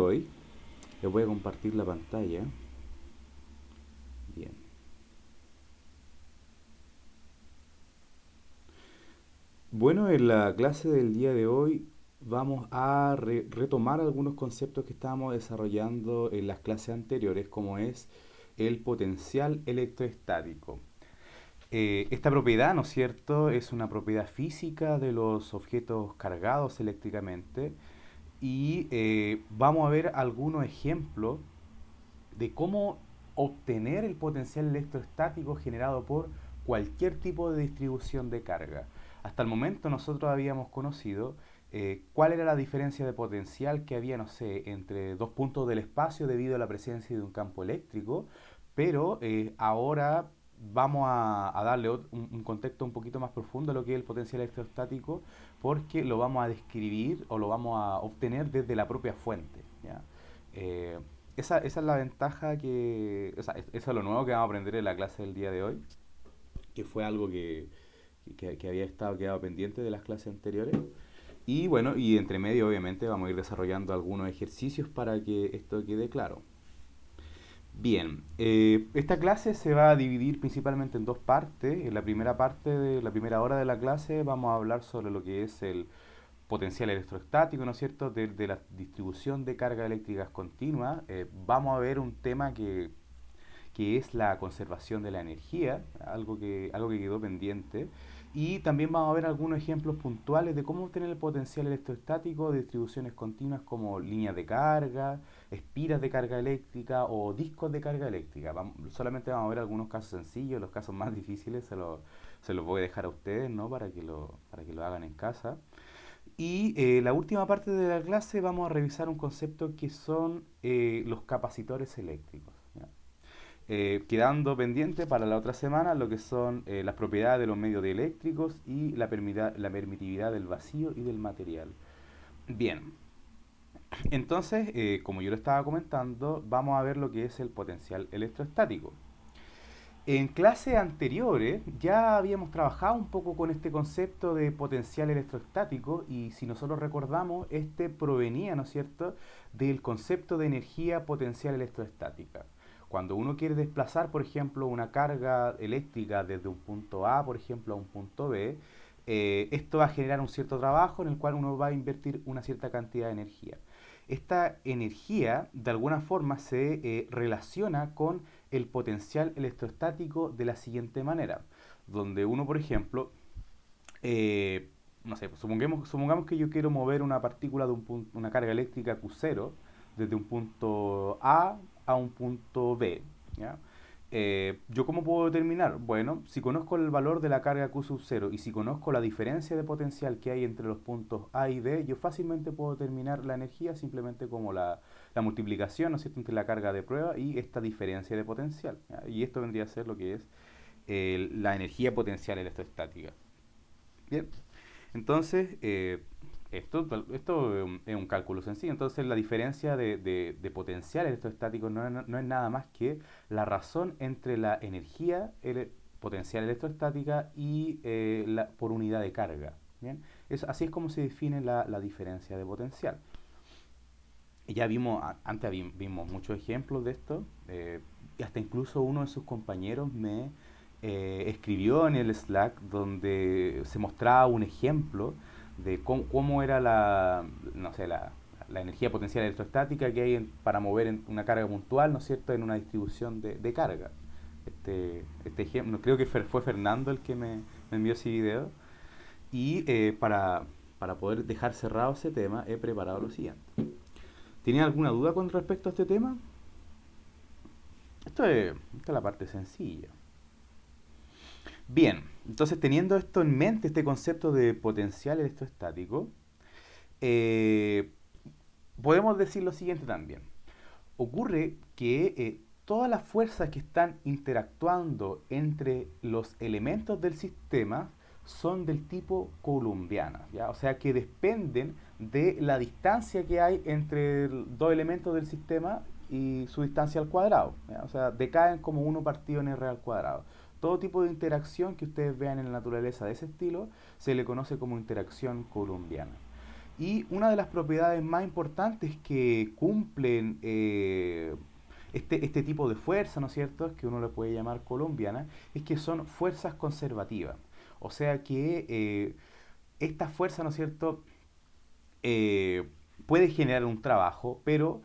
Hoy les voy a compartir la pantalla. Bien. Bueno, en la clase del día de hoy vamos a retomar algunos conceptos que estábamos desarrollando en las clases anteriores, como es el potencial electroestático. Esta propiedad, ¿no es cierto?, es una propiedad física de los objetos cargados eléctricamente y vamos a ver algunos ejemplos de cómo obtener el potencial electrostático generado por cualquier tipo de distribución de carga. Hasta el momento nosotros habíamos conocido cuál era la diferencia de potencial que había, no sé, entre dos puntos del espacio debido a la presencia de un campo eléctrico, pero ahora vamos a darle un contexto un poquito más profundo a lo que es el potencial electrostático, porque lo vamos a describir o lo vamos a obtener desde la propia fuente, ¿ya? Eh, esa es la ventaja que, o sea, eso es lo nuevo que vamos a aprender en la clase del día de hoy, que fue algo que había estado quedado pendiente de las clases anteriores. Y bueno, y entre medio obviamente vamos a ir desarrollando algunos ejercicios para que esto quede claro. Bien, esta clase se va a dividir principalmente en dos partes. En la primera parte de la primera hora de la clase vamos a hablar sobre lo que es el potencial electrostático, ¿no es cierto?, de la distribución de cargas eléctricas continuas. Vamos a ver un tema que es la conservación de la energía, algo que quedó pendiente. Y también vamos a ver algunos ejemplos puntuales de cómo obtener el potencial electrostático de distribuciones continuas como líneas de carga, espiras de carga eléctrica o discos de carga eléctrica. Solamente vamos a ver algunos casos sencillos, los casos más difíciles se los voy a dejar a ustedes, ¿no?, para que lo hagan en casa. Y la última parte de la clase vamos a revisar un concepto que son los capacitores eléctricos, ¿ya? Quedando pendiente para la otra semana lo que son las propiedades de los medios dieléctricos y la permitividad del vacío y del material. Bien, entonces, como yo lo estaba comentando, vamos a ver lo que es el potencial electrostático. En clases anteriores ya habíamos trabajado un poco con este concepto de potencial electrostático y si nosotros recordamos, este provenía, ¿no es cierto?, del concepto de energía potencial electrostática. Cuando uno quiere desplazar, por ejemplo, una carga eléctrica desde un punto A, por ejemplo, a un punto B, esto va a generar un cierto trabajo en el cual uno va a invertir una cierta cantidad de energía. Esta energía, de alguna forma, se relaciona con el potencial electrostático de la siguiente manera, donde uno, por ejemplo, eh, no sé, supongamos que yo quiero mover una partícula de una carga eléctrica Q0 desde un punto a un punto B, ¿ya? ¿Yo cómo puedo determinar? Bueno, si conozco el valor de la carga Q sub 0 y si conozco la diferencia de potencial que hay entre los puntos A y B, yo fácilmente puedo determinar la energía simplemente como la multiplicación, ¿no es cierto?, entre la carga de prueba y esta diferencia de potencial, ¿ya? Y esto vendría a ser lo que es la energía potencial electrostática. Bien, entonces, esto es un cálculo sencillo. Entonces, la diferencia de potencial electrostático no es nada más que la razón entre la energía potencial electrostática y por unidad de carga. Bien, así es como se define la diferencia de potencial. Ya vimos, antes vimos muchos ejemplos de esto, y hasta incluso uno de sus compañeros me escribió en el Slack donde se mostraba un ejemplo de cómo era no sé, la energía potencial electrostática que hay para mover una carga puntual, ¿no es cierto?, en una distribución de carga. Este ejemplo, creo que fue Fernando el que me envió ese video, y para poder dejar cerrado ese tema he preparado lo siguiente. ¿Tienen alguna duda con respecto a este tema? Esta es la parte sencilla. Bien, entonces teniendo esto en mente, este concepto de potencial electrostático, eh, podemos decir lo siguiente también. Ocurre que todas las fuerzas que están interactuando entre los elementos del sistema son del tipo coulombiana, ¿ya? O sea que dependen de la distancia que hay entre dos elementos del sistema y su distancia al cuadrado, ¿ya? O sea, decaen como uno partido en R al cuadrado. Todo tipo de interacción que ustedes vean en la naturaleza de ese estilo se le conoce como interacción coulombiana. Y una de las propiedades más importantes que cumplen este tipo de fuerza, ¿no es cierto?, que uno le puede llamar colombiana, es que son fuerzas conservativas. O sea que esta fuerza, ¿no es cierto?, eh, puede generar un trabajo, pero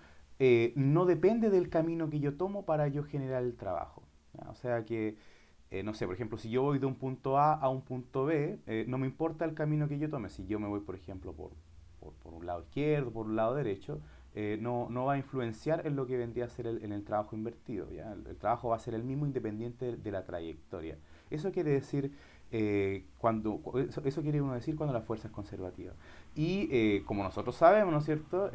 no depende del camino que yo tomo para yo generar el trabajo. ¿Ya? O sea que, no sé, por ejemplo, si yo voy de un punto A a un punto B, no me importa el camino que yo tome. Si yo me voy, por ejemplo, por un lado izquierdo, por un lado derecho, no va a influenciar en lo que vendría a ser en el trabajo invertido. ¿Ya? El trabajo va a ser el mismo independiente de la trayectoria. Eso quiere decir eso quiere uno decir cuando la fuerza es conservativa. Y como nosotros sabemos, ¿no es cierto?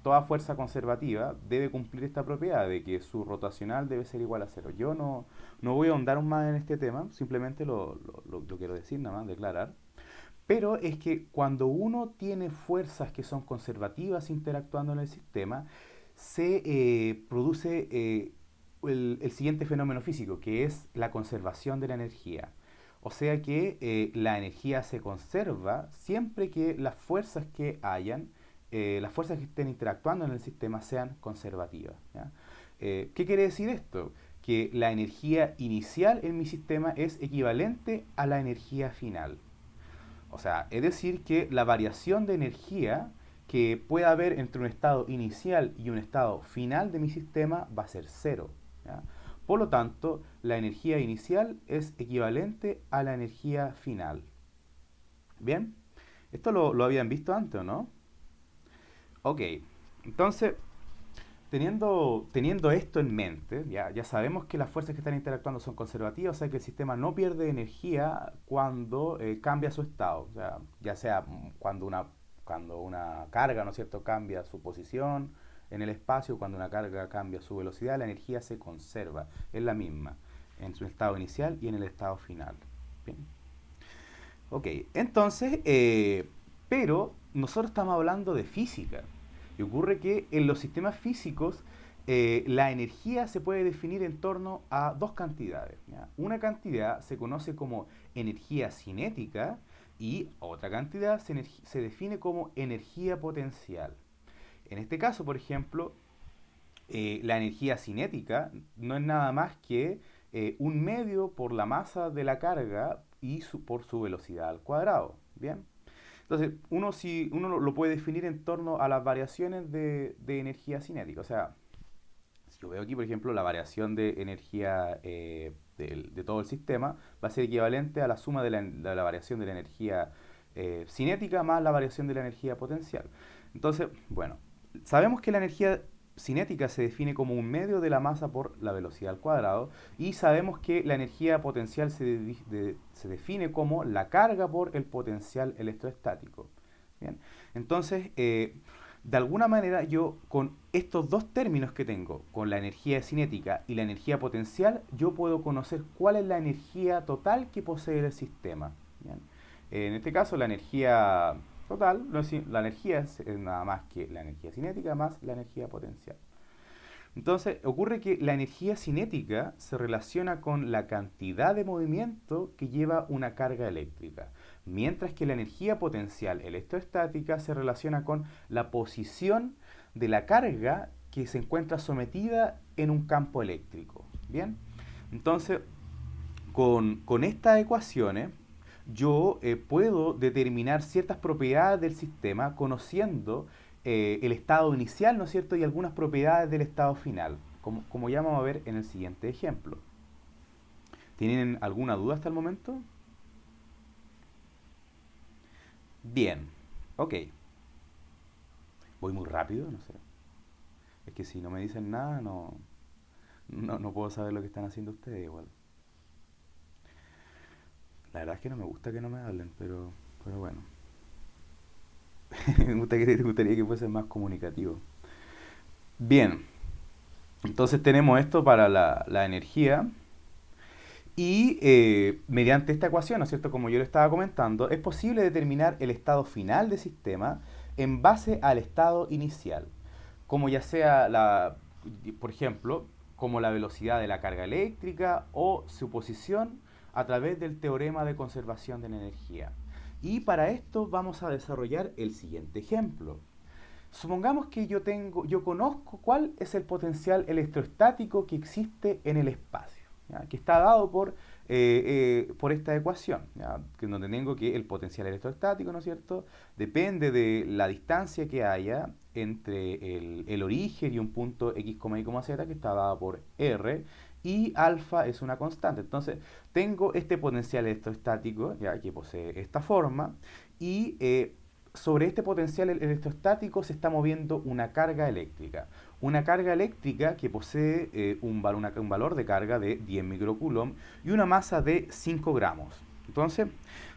Toda fuerza conservativa debe cumplir esta propiedad de que su rotacional debe ser igual a cero. Yo no voy a ahondar más en este tema, simplemente lo quiero decir, nada más, declarar. Pero es que cuando uno tiene fuerzas que son conservativas interactuando en el sistema, se produce el siguiente fenómeno físico, que es la conservación de la energía. O sea que la energía se conserva siempre que las fuerzas que hayan, las fuerzas que estén interactuando en el sistema sean conservativas. ¿Ya? ¿Qué quiere decir esto? Que la energía inicial en mi sistema es equivalente a la energía final. O sea, es decir que la variación de energía que pueda haber entre un estado inicial y un estado final de mi sistema va a ser cero. ¿Ya? Por lo tanto, la energía inicial es equivalente a la energía final. ¿Bien? Esto lo habían visto antes, ¿o no? Ok, entonces, teniendo esto en mente, ya sabemos que las fuerzas que están interactuando son conservativas, o sea que el sistema no pierde energía cuando cambia su estado, o sea, ya sea cuando una carga, ¿no es cierto?, cambia su posición en el espacio, cuando una carga cambia su velocidad, la energía se conserva, es la misma, en su estado inicial y en el estado final. Bien. Ok, entonces, pero nosotros estamos hablando de física. Y ocurre que en los sistemas físicos la energía se puede definir en torno a dos cantidades. ¿Ya? Una cantidad se conoce como energía cinética y otra cantidad se define como energía potencial. En este caso, por ejemplo, la energía cinética no es nada más que un medio por la masa de la carga y por su velocidad al cuadrado. Bien. Entonces, uno lo puede definir en torno a las variaciones de energía cinética. O sea, si yo veo aquí, por ejemplo, la variación de energía de todo el sistema va a ser equivalente a la suma de la variación de la energía cinética más la variación de la energía potencial. Entonces, bueno, sabemos que la energía cinética se define como un medio de la masa por la velocidad al cuadrado y sabemos que la energía potencial se define como la carga por el potencial electrostático. Bien, entonces, de alguna manera yo con estos dos términos que tengo, con la energía cinética y la energía potencial, yo puedo conocer cuál es la energía total que posee el sistema. ¿Bien? En este caso la energía total, la energía es nada más que la energía cinética más la energía potencial. Entonces ocurre que la energía cinética se relaciona con la cantidad de movimiento que lleva una carga eléctrica, mientras que la energía potencial electrostática se relaciona con la posición de la carga que se encuentra sometida en un campo eléctrico. Bien, entonces con estas ecuaciones yo puedo determinar ciertas propiedades del sistema conociendo el estado inicial, ¿no es cierto?, y algunas propiedades del estado final, como ya vamos a ver en el siguiente ejemplo. ¿Tienen alguna duda hasta el momento? Bien, ok. ¿Voy muy rápido? No sé. Es que si no me dicen nada, no puedo saber lo que están haciendo ustedes igual. La verdad es que no me gusta que no me hablen, pero bueno. Me gustaría que fuese más comunicativo. Bien, entonces tenemos esto para la energía y mediante esta ecuación, ¿no es cierto? Como yo lo estaba comentando, es posible determinar el estado final del sistema en base al estado inicial, como ya sea por ejemplo, como la velocidad de la carga eléctrica o su posición a través del teorema de conservación de la energía. Y para esto vamos a desarrollar el siguiente ejemplo. Supongamos que yo conozco cuál es el potencial electrostático que existe en el espacio, ¿ya? Que está dado por esta ecuación, ¿ya? Que donde tengo que el potencial electrostático, ¿no es cierto?, depende de la distancia que haya entre el origen y un punto x, y, z, que está dado por r, y alfa es una constante. Entonces, tengo este potencial electrostático, ¿ya?, que posee esta forma, y sobre este potencial electrostático se está moviendo una carga eléctrica. Una carga eléctrica que posee un valor de carga de 10 microcoulomb y una masa de 5 gramos. Entonces,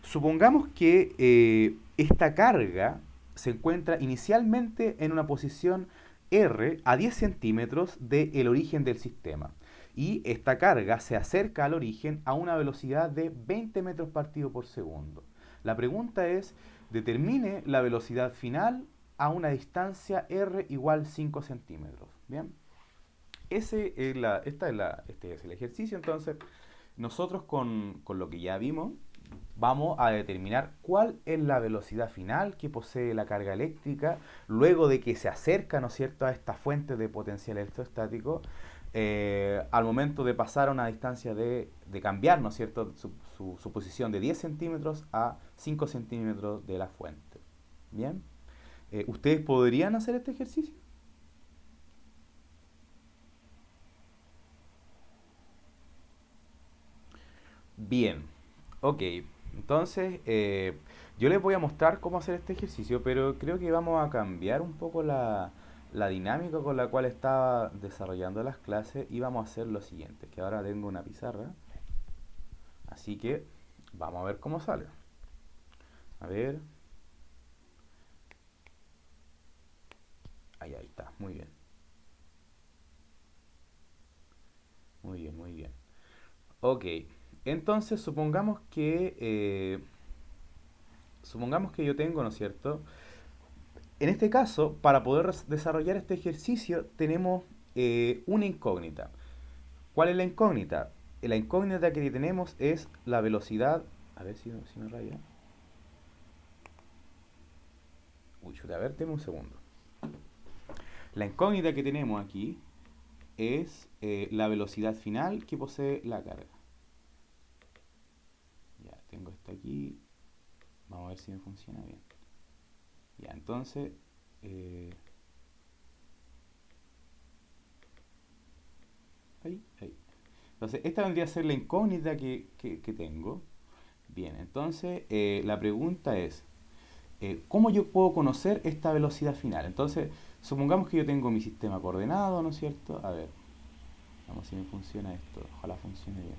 supongamos que esta carga se encuentra inicialmente en una posición R a 10 centímetros del origen del sistema. Y esta carga se acerca al origen a una velocidad de 20 metros partido por segundo. La pregunta es, determine la velocidad final a una distancia r igual 5 centímetros. Bien, este es el ejercicio. Entonces, nosotros con lo que ya vimos, vamos a determinar cuál es la velocidad final que posee la carga eléctrica luego de que se acerca, ¿no es cierto?, a esta fuente de potencial electrostático, al momento de pasar a una distancia de cambiar, ¿no es cierto?, su posición de 10 centímetros a 5 centímetros de la fuente. Bien, ¿ustedes podrían hacer este ejercicio? Bien, ok. Entonces, yo les voy a mostrar cómo hacer este ejercicio, pero creo que vamos a cambiar un poco la dinámica con la cual estaba desarrollando las clases y vamos a hacer lo siguiente, que ahora tengo una pizarra, así que vamos a ver cómo sale. A ver, ahí está, muy bien. Muy bien, muy bien. Ok, entonces supongamos que yo tengo, ¿no es cierto? En este caso, para poder desarrollar este ejercicio, tenemos una incógnita. ¿Cuál es la incógnita? La incógnita que tenemos es la velocidad. A ver si me raya. Uy, chuta, a ver, tenme un segundo. La incógnita que tenemos aquí es la velocidad final que posee la carga. Ya, tengo esto aquí. Vamos a ver si me funciona bien. Ya, entonces, ahí. Entonces, esta vendría a ser la incógnita que tengo. Bien, entonces, la pregunta es, ¿cómo yo puedo conocer esta velocidad final? Entonces, supongamos que yo tengo mi sistema coordenado, ¿no es cierto? A ver, vamos si me funciona esto. Ojalá funcione bien.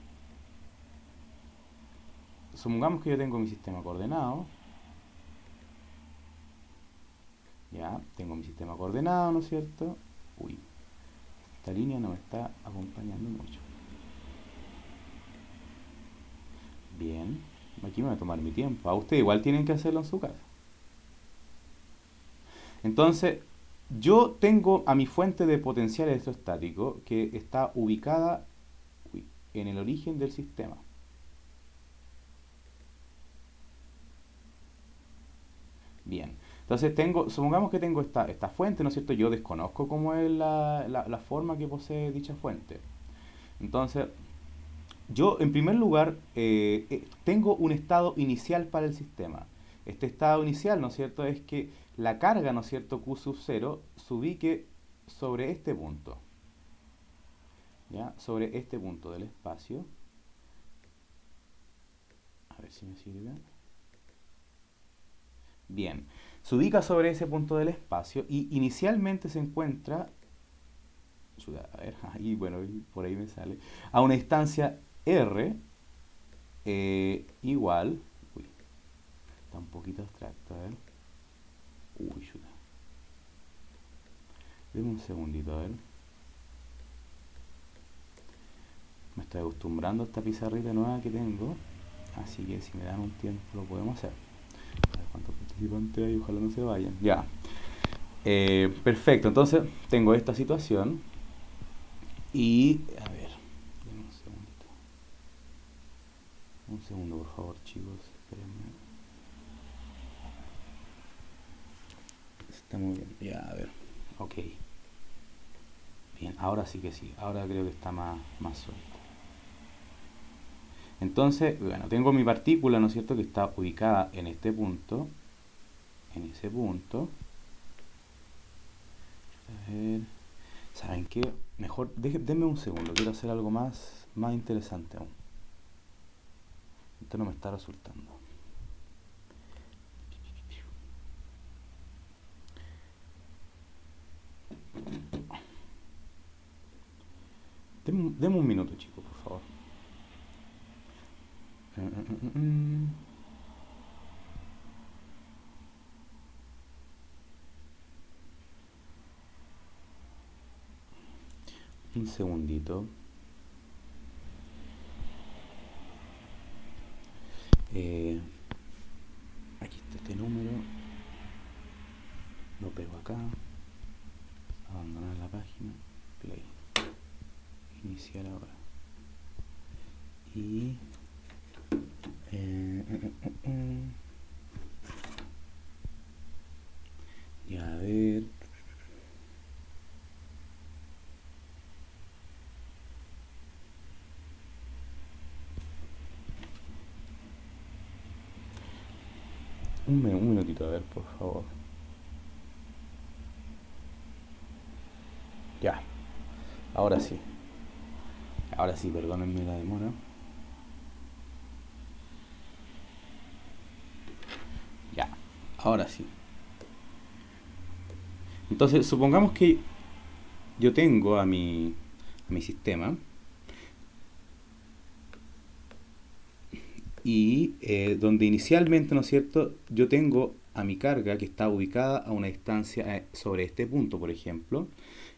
Supongamos que yo tengo mi sistema coordenado. Ya, tengo mi sistema coordenado, ¿no es cierto? Uy, esta línea no me está acompañando mucho. Bien, aquí me voy a tomar mi tiempo. A ustedes igual tienen que hacerlo en su casa. Entonces, yo tengo a mi fuente de potencial electrostático que está ubicada en el origen del sistema. Bien, entonces supongamos que tengo esta fuente, ¿no es cierto? Yo desconozco cómo es la forma que posee dicha fuente. Entonces, yo en primer lugar tengo un estado inicial para el sistema. Este estado inicial, ¿no es cierto?, es que la carga, ¿no es cierto?, Q sub 0 se ubique sobre este punto. ¿Ya? Sobre este punto del espacio. A ver si me sirve. Bien, se ubica sobre ese punto del espacio y inicialmente se encuentra, a ver, ahí, bueno, por ahí me sale, a una distancia r igual, uy, está un poquito abstracto, a ver, uy, chuta, deme un segundito, a ver, me estoy acostumbrando a esta pizarrita nueva que tengo, así que si me dan un tiempo lo podemos hacer. A ver cuántos participantes hay, ojalá no se vayan, ya. Perfecto, entonces tengo esta situación y, a ver, un segundito. Un segundo, por favor, chicos, espérenme. Estamos bien. Ya, a ver. Ok. Bien, ahora sí que sí. Ahora creo que está más suelto. Entonces, bueno, tengo mi partícula, ¿no es cierto?, que está ubicada en este punto. En ese punto. A ver. ¿Saben qué? Mejor, denme un segundo. Quiero hacer algo más interesante aún. Esto no me está resultando. Deme un minuto, chicos, por favor. Mm, mm, mm, mm. Un segundito. Eh, Aquí está este número. Lo pego acá. Abandonar la página. Play. Iniciar ahora. Y... Ya, a ver. Un minutito, a ver, por favor. Ya, ahora sí. Ahora sí, perdónenme la demora. Ya, ahora sí. Entonces, supongamos que yo tengo a mi sistema y donde inicialmente, ¿no es cierto?, yo tengo a mi carga que está ubicada a una distancia sobre este punto, por ejemplo,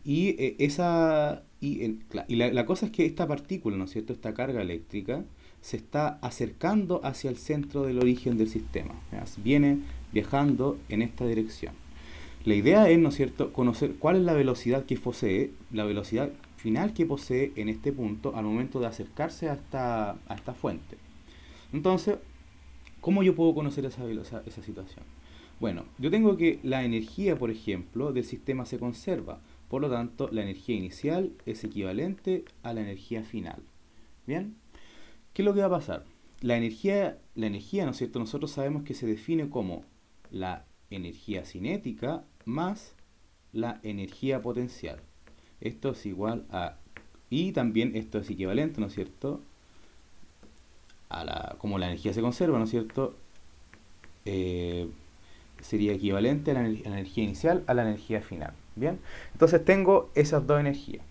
y la cosa es que esta partícula, ¿no es cierto?, esta carga eléctrica se está acercando hacia el centro del origen del sistema, ¿ya? Viene viajando en esta dirección. La idea es, ¿no es cierto?, conocer cuál es la velocidad que posee, la velocidad final que posee en este punto al momento de acercarse a esta fuente. Entonces, ¿cómo yo puedo conocer esa situación? Bueno, yo tengo que la energía, por ejemplo, del sistema se conserva. Por lo tanto, la energía inicial es equivalente a la energía final. ¿Bien? ¿Qué es lo que va a pasar? La energía, ¿no es cierto? Nosotros sabemos que se define como la energía cinética más la energía potencial. Esto es igual a... Y también esto es equivalente, ¿no es cierto?, como la energía se conserva, ¿no es cierto? Eh, Sería equivalente a la energía inicial a la energía final. Bien, entonces tengo esas dos energías.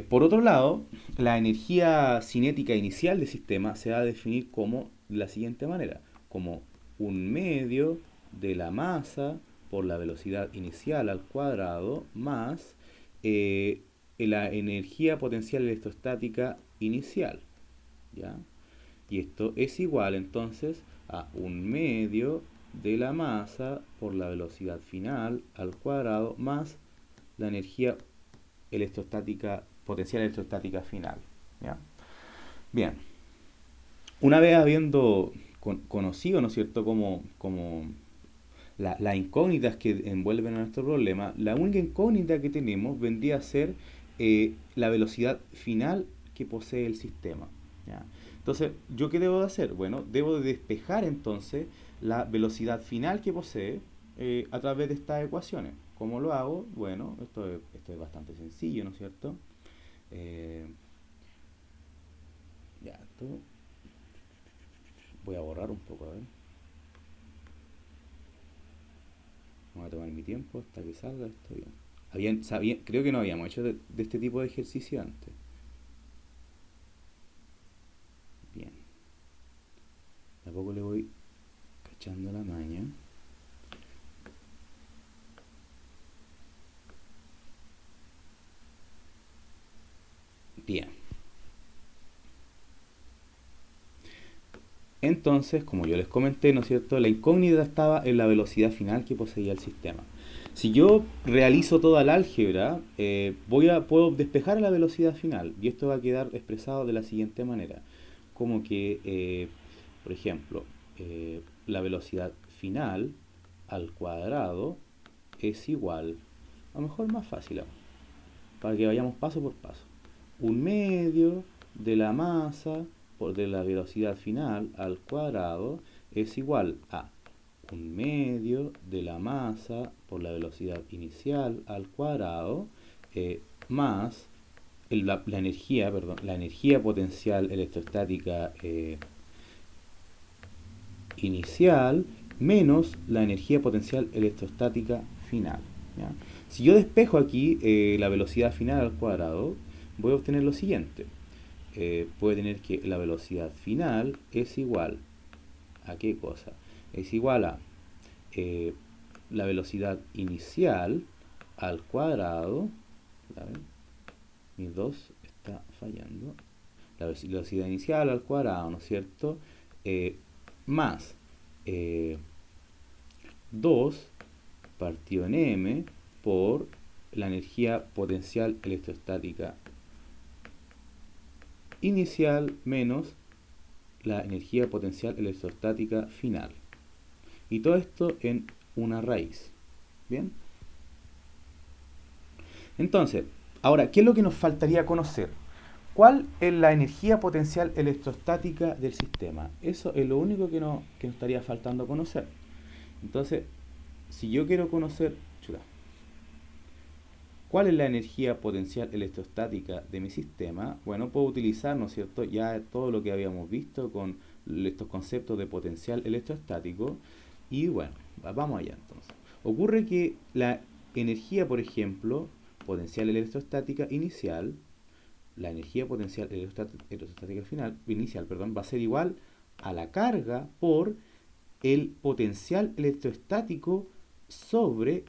Por otro lado, la energía cinética inicial del sistema se va a definir como de la siguiente manera, como un medio de la masa por la velocidad inicial al cuadrado más eh, la energía potencial electrostática inicial, ¿ya? Y esto es igual entonces a un medio de la masa por la velocidad final al cuadrado más la energía electrostática, potencial electrostática final. ¿Ya? Bien, una vez habiendo conocido, ¿no es cierto?, como las incógnitas que envuelven a nuestro problema, la única incógnita que tenemos vendría a ser la velocidad final que posee el sistema. ¿Ya? Entonces, ¿yo qué debo de hacer? Bueno, debo de despejar entonces la velocidad final que posee a través de estas ecuaciones. ¿Cómo lo hago? Bueno, esto es bastante sencillo, ¿no es cierto? Eh, ya, esto voy a borrar un poco, a ver. Voy a tomar mi tiempo hasta que salga esto bien. Creo que no habíamos hecho de este tipo de ejercicio antes. Bien, de a poco le voy cachando la maña. Bien. Entonces, como yo les comenté, ¿no es cierto?, la incógnita estaba en la velocidad final que poseía el sistema. Si yo realizo toda la álgebra, puedo despejar la velocidad final y esto va a quedar expresado de la siguiente manera. Como que, por ejemplo, la velocidad final al cuadrado es igual, a lo mejor más fácil aún, para que vayamos paso por paso. 1/2 de la masa de la velocidad final al cuadrado es igual a 1/2 de la masa por la velocidad inicial al cuadrado más la energía, perdón, la energía potencial electrostática inicial menos la energía potencial electrostática final. ¿Ya? Si yo despejo aquí la velocidad final al cuadrado, voy a obtener lo siguiente. Voy a tener que la velocidad final es igual a ¿qué cosa? Es igual a la velocidad inicial al cuadrado. ¿Saben? Mi 2 está fallando. La velocidad inicial al cuadrado, ¿no es cierto? Más 2 partido en m por la energía potencial electrostática inicial menos la energía potencial electrostática final. Y todo esto en una raíz. ¿Bien? Entonces, ahora, ¿qué es lo que nos faltaría conocer? ¿Cuál es la energía potencial electrostática del sistema? Eso es lo único que nos estaría faltando conocer. Entonces, si yo quiero conocer, ¿cuál es la energía potencial electrostática de mi sistema? Bueno, puedo utilizar, ¿no es cierto?, ya todo lo que habíamos visto con estos conceptos de potencial electrostático. Y bueno, vamos allá entonces. Ocurre que la energía, por ejemplo, potencial electrostática inicial, la energía potencial electrostática inicial, va a ser igual a la carga por el potencial electrostático sobre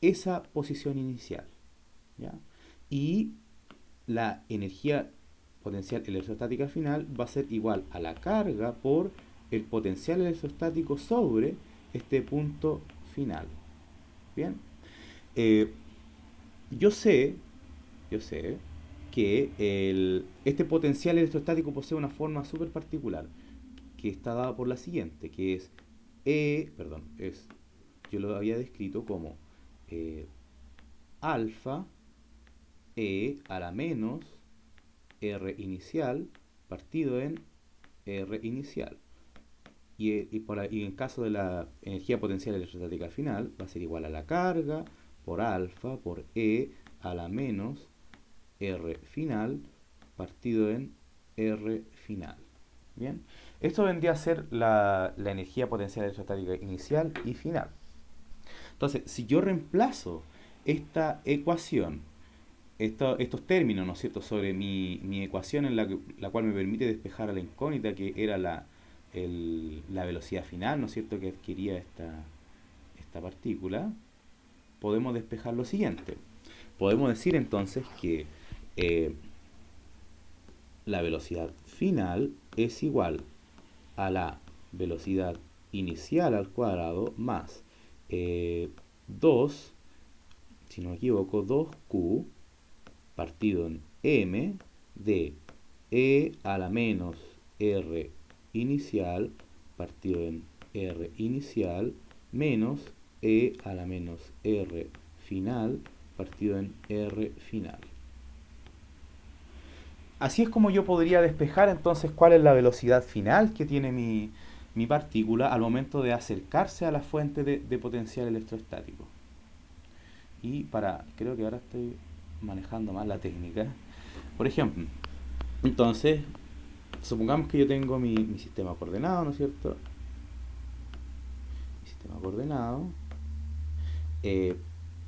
esa posición inicial. ¿Ya? Y la energía potencial electrostática final va a ser igual a la carga por el potencial electrostático sobre este punto final. Bien, eh, yo sé que este potencial electrostático posee una forma súper particular que está dada por la siguiente, que es yo lo había descrito como alfa a la menos R inicial partido en R inicial. Y en caso de la energía potencial electrostática final, va a ser igual a la carga por alfa por E a la menos R final partido en R final. Bien, esto vendría a ser la energía potencial electrostática inicial y final. Entonces, si yo reemplazo esta ecuación, estos términos, ¿no es cierto?, sobre mi ecuación en la cual me permite despejar a la incógnita que era la velocidad final, ¿no es cierto?, que adquiría esta partícula, podemos despejar lo siguiente. Podemos decir entonces que la velocidad final es igual a la velocidad inicial al cuadrado más 2, si no me equivoco, 2q partido en m de e a la menos r inicial partido en r inicial menos e a la menos r final partido en r final. Así es como yo podría despejar entonces cuál es la velocidad final que tiene mi partícula al momento de acercarse a la fuente de potencial electrostático. Y creo que ahora estoy manejando mal la técnica. Por ejemplo, entonces, supongamos que yo tengo mi sistema coordenado, ¿no es cierto? Mi sistema coordenado.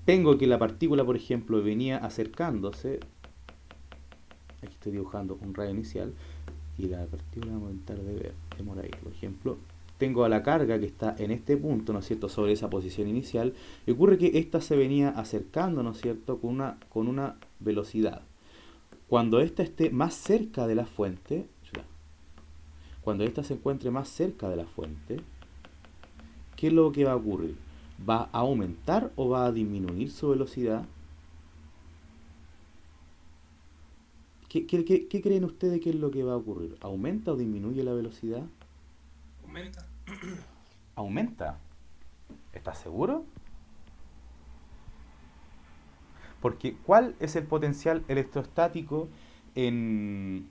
Tengo que la partícula, por ejemplo, venía acercándose. Aquí estoy dibujando un radio inicial. Y la partícula vamos a intentar de morar ahí. Por ejemplo, tengo a la carga que está en este punto, ¿no es cierto?, sobre esa posición inicial. Y ocurre que ésta se venía acercando, ¿no es cierto?, con una velocidad. Cuando ésta esté más cerca de la fuente, cuando ésta se encuentre más cerca de la fuente, ¿qué es lo que va a ocurrir? ¿Va a aumentar o va a disminuir su velocidad? ¿Qué creen ustedes que es lo que va a ocurrir? ¿Aumenta o disminuye la velocidad? Aumenta. ¿Aumenta? ¿Estás seguro? Porque ¿cuál es el potencial electrostático en,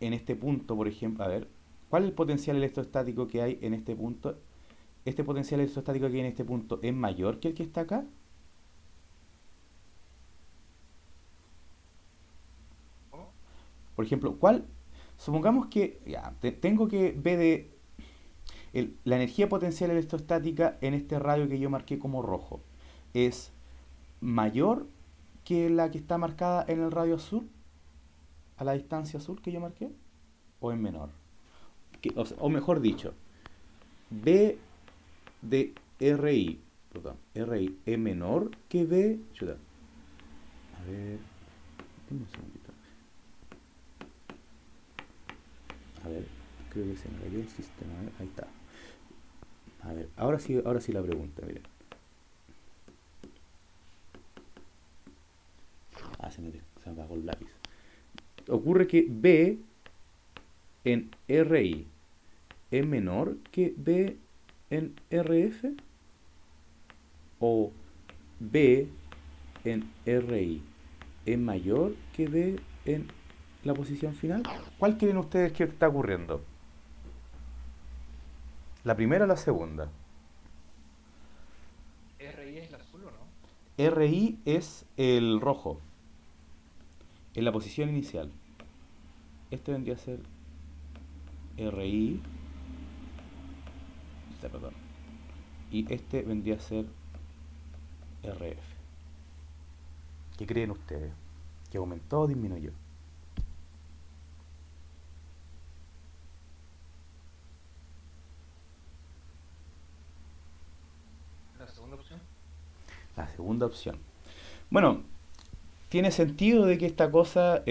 en este punto, por ejemplo? A ver, ¿cuál es el potencial electrostático que hay en este punto? ¿Este potencial electrostático que hay en este punto es mayor que el que está acá? ¿Cómo? Por ejemplo, ¿cuál? Supongamos que ya, tengo que B de la energía potencial electrostática en este radio que yo marqué como rojo. ¿Es mayor que la que está marcada en el radio azul, a la distancia azul que yo marqué? ¿O es menor? O mejor dicho, B de RI, perdón, RI es menor que B. Chuta, a ver, dime un segundito. A ver, creo que se me cayó el sistema. Ahí está. A ver, ahora sí la pregunta, mira. Se me apagó el lápiz. Ocurre que B en RI es menor que B en RF, o B en RI es mayor que B en la posición final. ¿Cuál creen ustedes que está ocurriendo? ¿La primera o la segunda? ¿RI es el azul o no? RI es el rojo, en la posición inicial. Este vendría a ser RI, perdón, y este vendría a ser RF. ¿Qué creen ustedes? ¿Que aumentó o disminuyó? La segunda opción. La segunda opción. Bueno, tiene sentido de que esta cosa,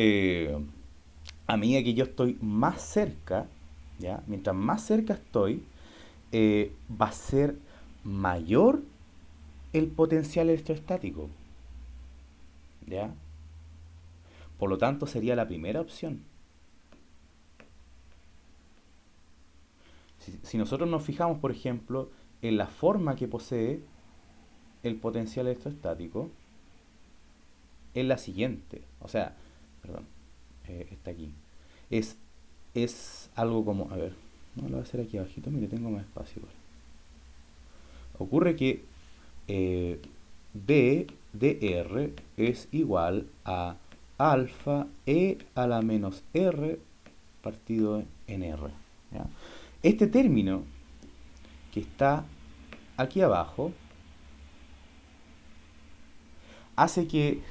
a medida que yo estoy más cerca, ¿ya? Mientras más cerca estoy, va a ser mayor el potencial electrostático, ¿ya? Por lo tanto, sería la primera opción. Si nosotros nos fijamos, por ejemplo, en la forma que posee el potencial electrostático, es la siguiente. O sea, perdón, está aquí. Es, es algo como, a ver, no lo voy a hacer aquí abajito, mire, tengo más espacio igual. Ocurre que D de R es igual a alfa E a la menos R partido en R. ¿Ya? Este término que está aquí abajo hace que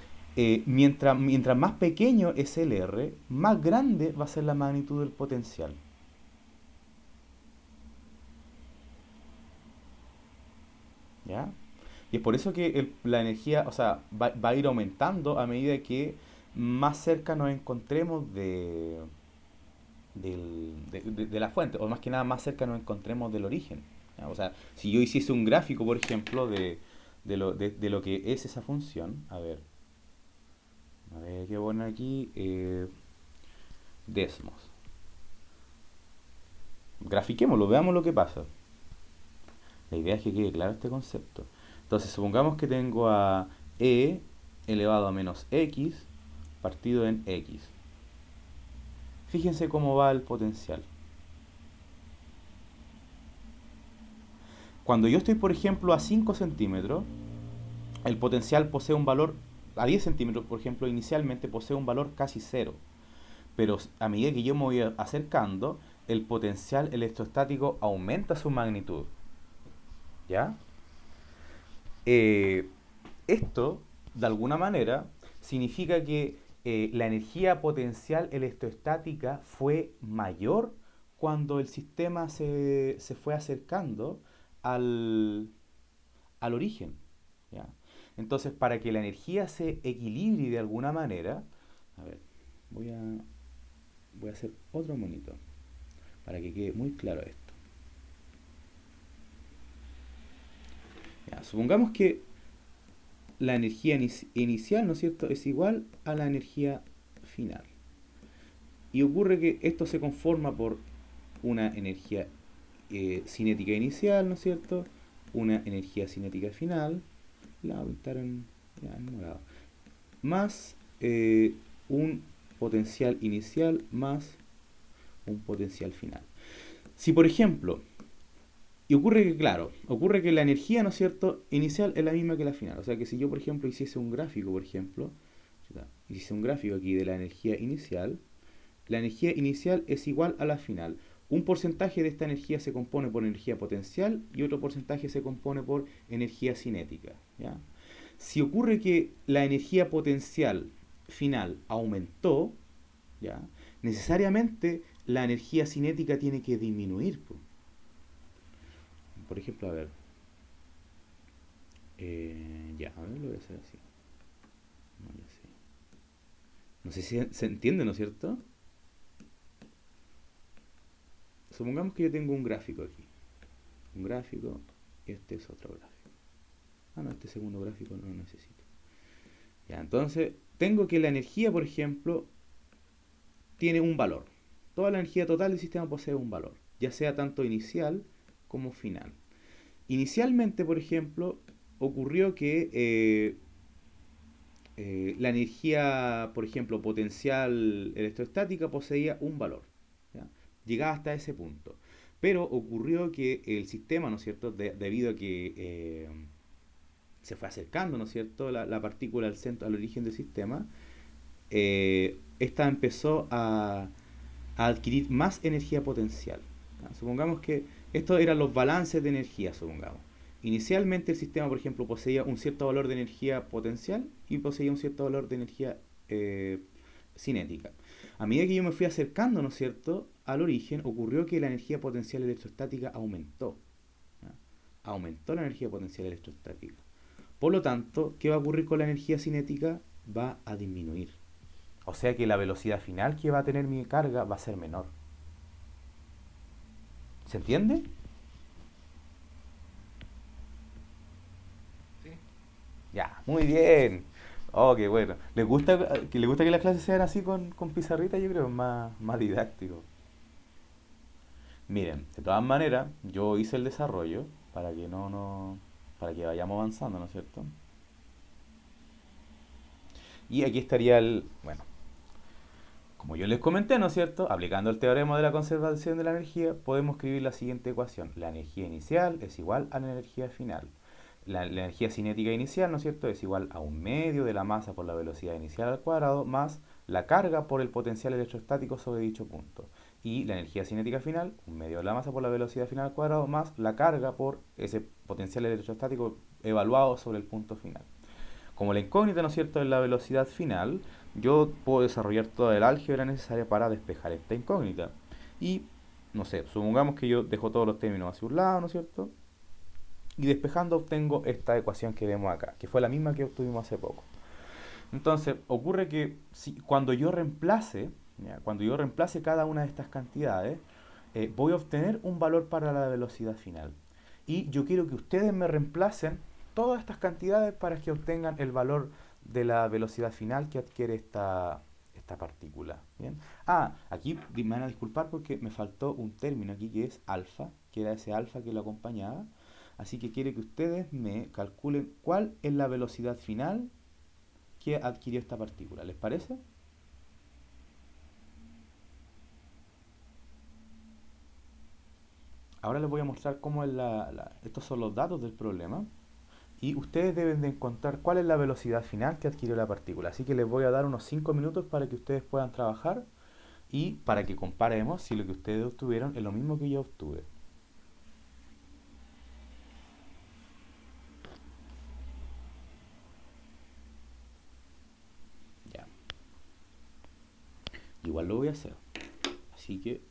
mientras más pequeño es el R, más grande va a ser la magnitud del potencial. ¿Ya? Y es por eso que la energía, o sea, va a ir aumentando a medida que más cerca nos encontremos de la fuente, o más que nada más cerca nos encontremos del origen. ¿Ya? O sea, si yo hiciese un gráfico, por ejemplo, de lo que es esa función, a ver qué bueno aquí, Desmos. Grafiquémoslo, veamos lo que pasa. La idea es que quede claro este concepto. Entonces, supongamos que tengo a e elevado a menos x partido en x. Fíjense cómo va el potencial. Cuando yo estoy, por ejemplo, a 5 centímetros, el potencial posee un valor, a 10 centímetros, por ejemplo, inicialmente posee un valor casi cero. Pero a medida que yo me voy acercando, el potencial electrostático aumenta su magnitud. ¿Ya? Eh, Esto, de alguna manera, significa que la energía potencial electrostática fue mayor cuando el sistema se fue acercando al, al origen. ¿Ya? Entonces, para que la energía se equilibre de alguna manera, a ver, voy a, voy a hacer otro monito para que quede muy claro esto. Ya, supongamos que la energía inicial, ¿no es cierto?, es igual a la energía final. Y ocurre que esto se conforma por una energía cinética inicial, ¿no es cierto?, una energía cinética final. La voy a pintar ya, en morado, más un potencial inicial más un potencial final. Si por ejemplo, y ocurre que, claro, ocurre que la energía, ¿no es cierto?, inicial es la misma que la final. O sea que si yo, por ejemplo, hiciese un gráfico, por ejemplo, hiciese un gráfico aquí de la energía inicial es igual a la final. Un porcentaje de esta energía se compone por energía potencial y otro porcentaje se compone por energía cinética. ¿Ya? Si ocurre que la energía potencial final aumentó, ¿ya? Necesariamente la energía cinética tiene que disminuir. Por ejemplo, a ver, ya, a ver, lo voy a hacer así. No, ya sé. No sé si se entiende, ¿no es cierto? Supongamos que yo tengo un gráfico aquí. Un gráfico y este es otro gráfico. Ah, no, este segundo gráfico no lo necesito. Ya, entonces, tengo que la energía, por ejemplo, tiene un valor. Toda la energía total del sistema posee un valor, ya sea tanto inicial como final. Inicialmente, por ejemplo, ocurrió que la energía, por ejemplo, potencial electrostática poseía un valor. ¿Ya? Llegaba hasta ese punto. Pero ocurrió que el sistema, ¿no es cierto?, debido a que se fue acercando, ¿no es cierto?, la partícula al centro, al origen del sistema, esta empezó a adquirir más energía potencial. ¿Ya? Supongamos que estos eran los balances de energía, supongamos. Inicialmente el sistema, por ejemplo, poseía un cierto valor de energía potencial y poseía un cierto valor de energía eh, cinética. A medida que yo me fui acercando, ¿no es cierto?, al origen, ocurrió que la energía potencial electrostática aumentó. ¿Ya? Aumentó la energía potencial electrostática. Por lo tanto, ¿qué va a ocurrir con la energía cinética? Va a disminuir. O sea que la velocidad final que va a tener mi carga va a ser menor. ¿Se entiende? Sí, Ya, muy bien. Oh, qué bueno. ¿Les gusta que las clases sean así con pizarrita? Yo creo más didáctico. Miren, de todas maneras, yo hice el desarrollo para que para que vayamos avanzando, ¿no es cierto? Y aquí estaría bueno, como yo les comenté, ¿no es cierto? Aplicando el teorema de la conservación de la energía, podemos escribir la siguiente ecuación. La energía inicial es igual a la energía final. La energía cinética inicial, ¿no es cierto?, es igual a un medio de la masa por la velocidad inicial al cuadrado más la carga por el potencial electrostático sobre dicho punto. Y la energía cinética final, un medio de la masa por la velocidad final al cuadrado más la carga por ese potencial electrostático evaluado sobre el punto final. Como la incógnita, ¿no es cierto?, es la velocidad final, yo puedo desarrollar toda el álgebra necesaria para despejar esta incógnita. Y, no sé, supongamos que yo dejo todos los términos hacia un lado, ¿no es cierto? Y despejando obtengo esta ecuación que vemos acá, que fue la misma que obtuvimos hace poco. Entonces, ocurre que cuando yo reemplace cada una de estas cantidades, voy a obtener un valor para la velocidad final. Y yo quiero que ustedes me reemplacen todas estas cantidades para que obtengan el valor de la velocidad final que adquiere esta partícula. ¿Bien? Ah, aquí me van a disculpar porque me faltó un término aquí que es alfa, que era ese alfa que lo acompañaba. Así que quiere que ustedes me calculen cuál es la velocidad final que adquirió esta partícula. ¿Les parece? Ahora les voy a mostrar cómo es estos son los datos del problema. Y ustedes deben de encontrar cuál es la velocidad final que adquirió la partícula. Así que les voy a dar unos 5 minutos para que ustedes puedan trabajar y para que comparemos si lo que ustedes obtuvieron es lo mismo que yo obtuve. Ya, igual lo voy a hacer. Así que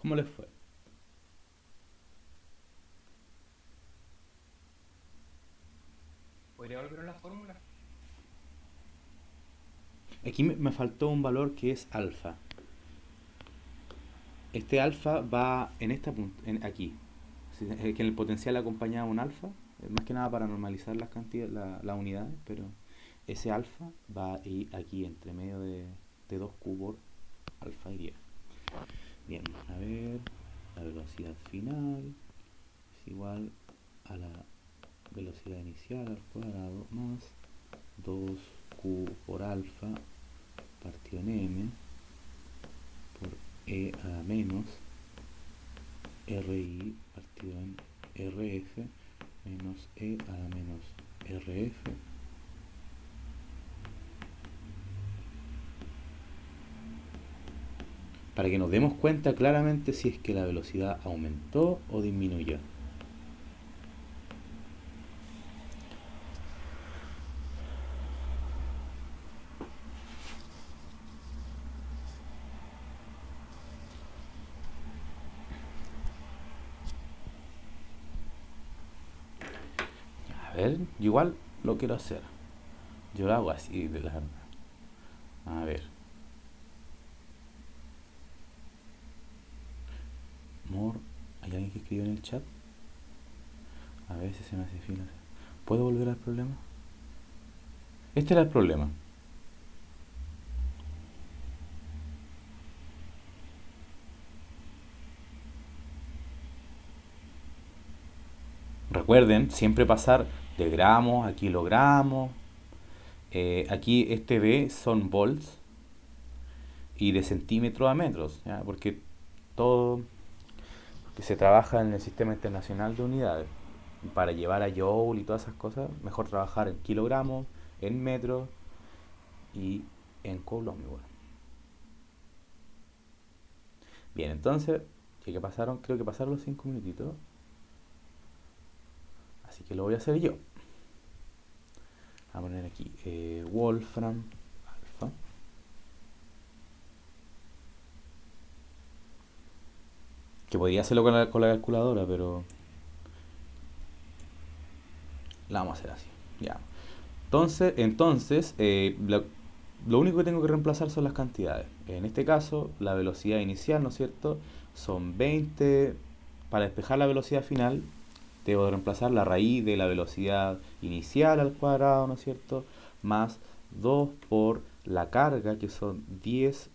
¿Cómo les fue? ¿Podría volver a la fórmula? Aquí me faltó un valor que es alfa. Este alfa va en esta aquí. Que en el potencial acompañaba un alfa, más que nada para normalizar las cantidades, las unidades, pero ese alfa va aquí entre medio de 2q por alfa iría. Bien, a ver, la velocidad final es igual a la velocidad inicial al cuadrado más 2q por alfa partido en m por e a la menos ri partido en rf menos e a la menos rf para que nos demos cuenta claramente si es que la velocidad aumentó o disminuyó. A ver, yo igual lo quiero hacer. Yo lo hago así de la... A ver. More. ¿Hay alguien que escribió en el chat? A veces se me hace fila. ¿Puedo volver al problema? Este era el problema. Recuerden siempre pasar de gramos a kilogramos. Aquí este B son volts y de centímetros a metros, ¿ya? Porque todo que se trabaja en el sistema internacional de unidades. Para llevar a joule y todas esas cosas, mejor trabajar en kilogramos, en metros y en coulomb igual. Bien, entonces, creo que pasaron los 5 minutitos. Así que lo voy a hacer yo. Voy a poner aquí Wolfram alfa. Que podría hacerlo con la calculadora, pero la vamos a hacer así. Ya. Entonces lo único que tengo que reemplazar son las cantidades. En este caso, la velocidad inicial, ¿no es cierto? Son 20. Para despejar la velocidad final, debo de reemplazar la raíz de la velocidad inicial al cuadrado, ¿no es cierto? Más 2 por la carga, que son 10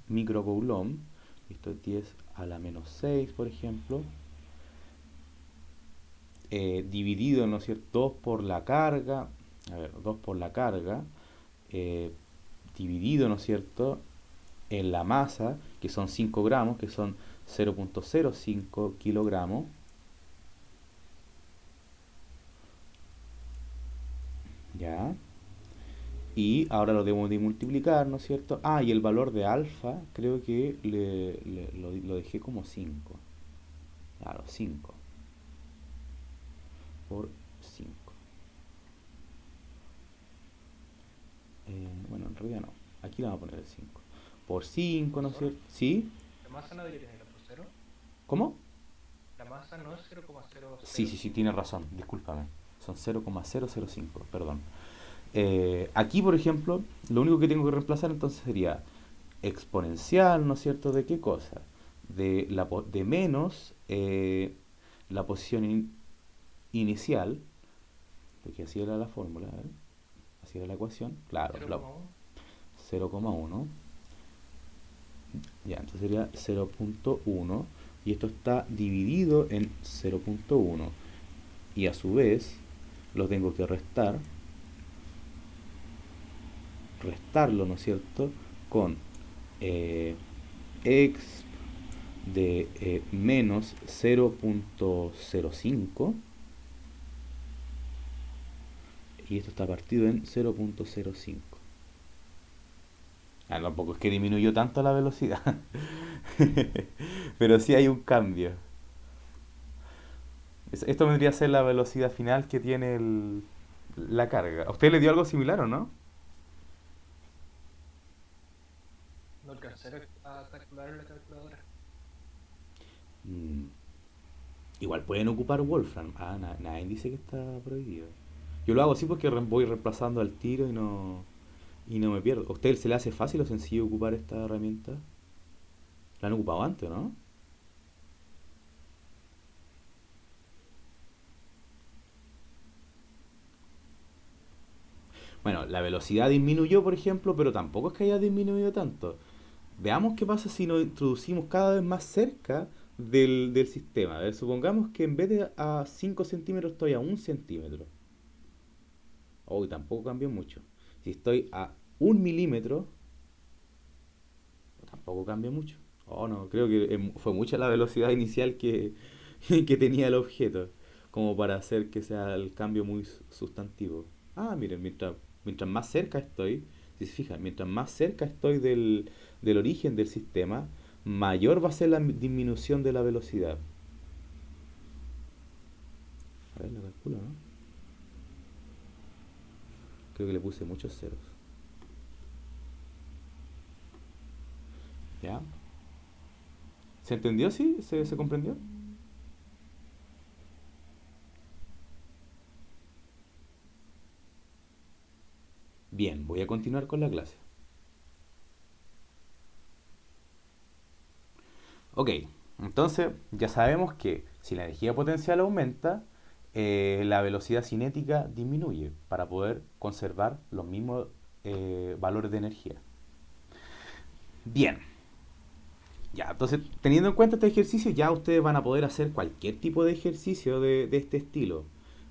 microcoulomb. Esto es 10 a la menos 6, por ejemplo. Dividido, ¿no es cierto? 2 por la carga. A ver, 2 por la carga. eh, Dividido, ¿no es cierto?, en la masa, que son 5 gramos, que son 0.05 kilogramos. Ya. Y ahora lo debemos de multiplicar, ¿no es cierto? Ah, y el valor de alfa, creo que lo dejé como 5. Claro, 5 por 5. Bueno, en realidad no. Aquí le vamos a poner el 5. Por 5, ¿no es Profesor, cierto? ¿Sí? la masa no debería tener otro cero. ¿Cómo? La masa no es Sí, sí, sí, 0,005. tiene razón. Discúlpame. Son 0,005, perdón. Aquí, por ejemplo, lo único que tengo que reemplazar entonces sería exponencial, ¿no es cierto? ¿De qué cosa? De menos la posición inicial, porque así era la fórmula, ¿eh? Así era la ecuación, claro, 0,1. 0,1, ya, entonces sería 0.1 y esto está dividido en 0.1 y a su vez lo tengo que restarlo, ¿no es cierto? Con eh, x de menos 0.05 y esto está partido en 0.05. Ah, tampoco es que disminuyó tanto la velocidad, pero sí hay un cambio. Esto vendría a ser la velocidad final que tiene la carga. ¿A usted le dio algo similar o no? No alcancé a calcular en la calculadora. Mm. Igual pueden ocupar Wolfram. Ah, nadie dice que está prohibido. Yo lo hago así porque voy reemplazando al tiro y no me pierdo. ¿A usted se le hace fácil o sencillo ocupar esta herramienta? ¿La han ocupado antes, no? Bueno, la velocidad disminuyó, por ejemplo, pero tampoco es que haya disminuido tanto. Veamos qué pasa si nos introducimos cada vez más cerca del sistema. A ver, supongamos que en vez de a 5 centímetros estoy a 1 centímetro. Hoy tampoco cambió mucho. Si estoy a 1 milímetro, tampoco cambia mucho. Oh, no, creo que fue mucha la velocidad inicial que tenía el objeto, como para hacer que sea el cambio muy sustantivo. Ah, miren, mientras más cerca estoy, si se fijan, mientras más cerca estoy del origen del sistema, mayor va a ser la disminución de la velocidad. A ver, la calculo, ¿no? Creo que le puse muchos ceros. ¿Ya? ¿Se entendió? ¿Sí? ¿Se comprendió? Bien, voy a continuar con la clase. Ok, entonces ya sabemos que si la energía potencial aumenta, la velocidad cinética disminuye para poder conservar los mismos valores de energía. Bien, ya, entonces teniendo en cuenta este ejercicio, ya ustedes van a poder hacer cualquier tipo de ejercicio de este estilo.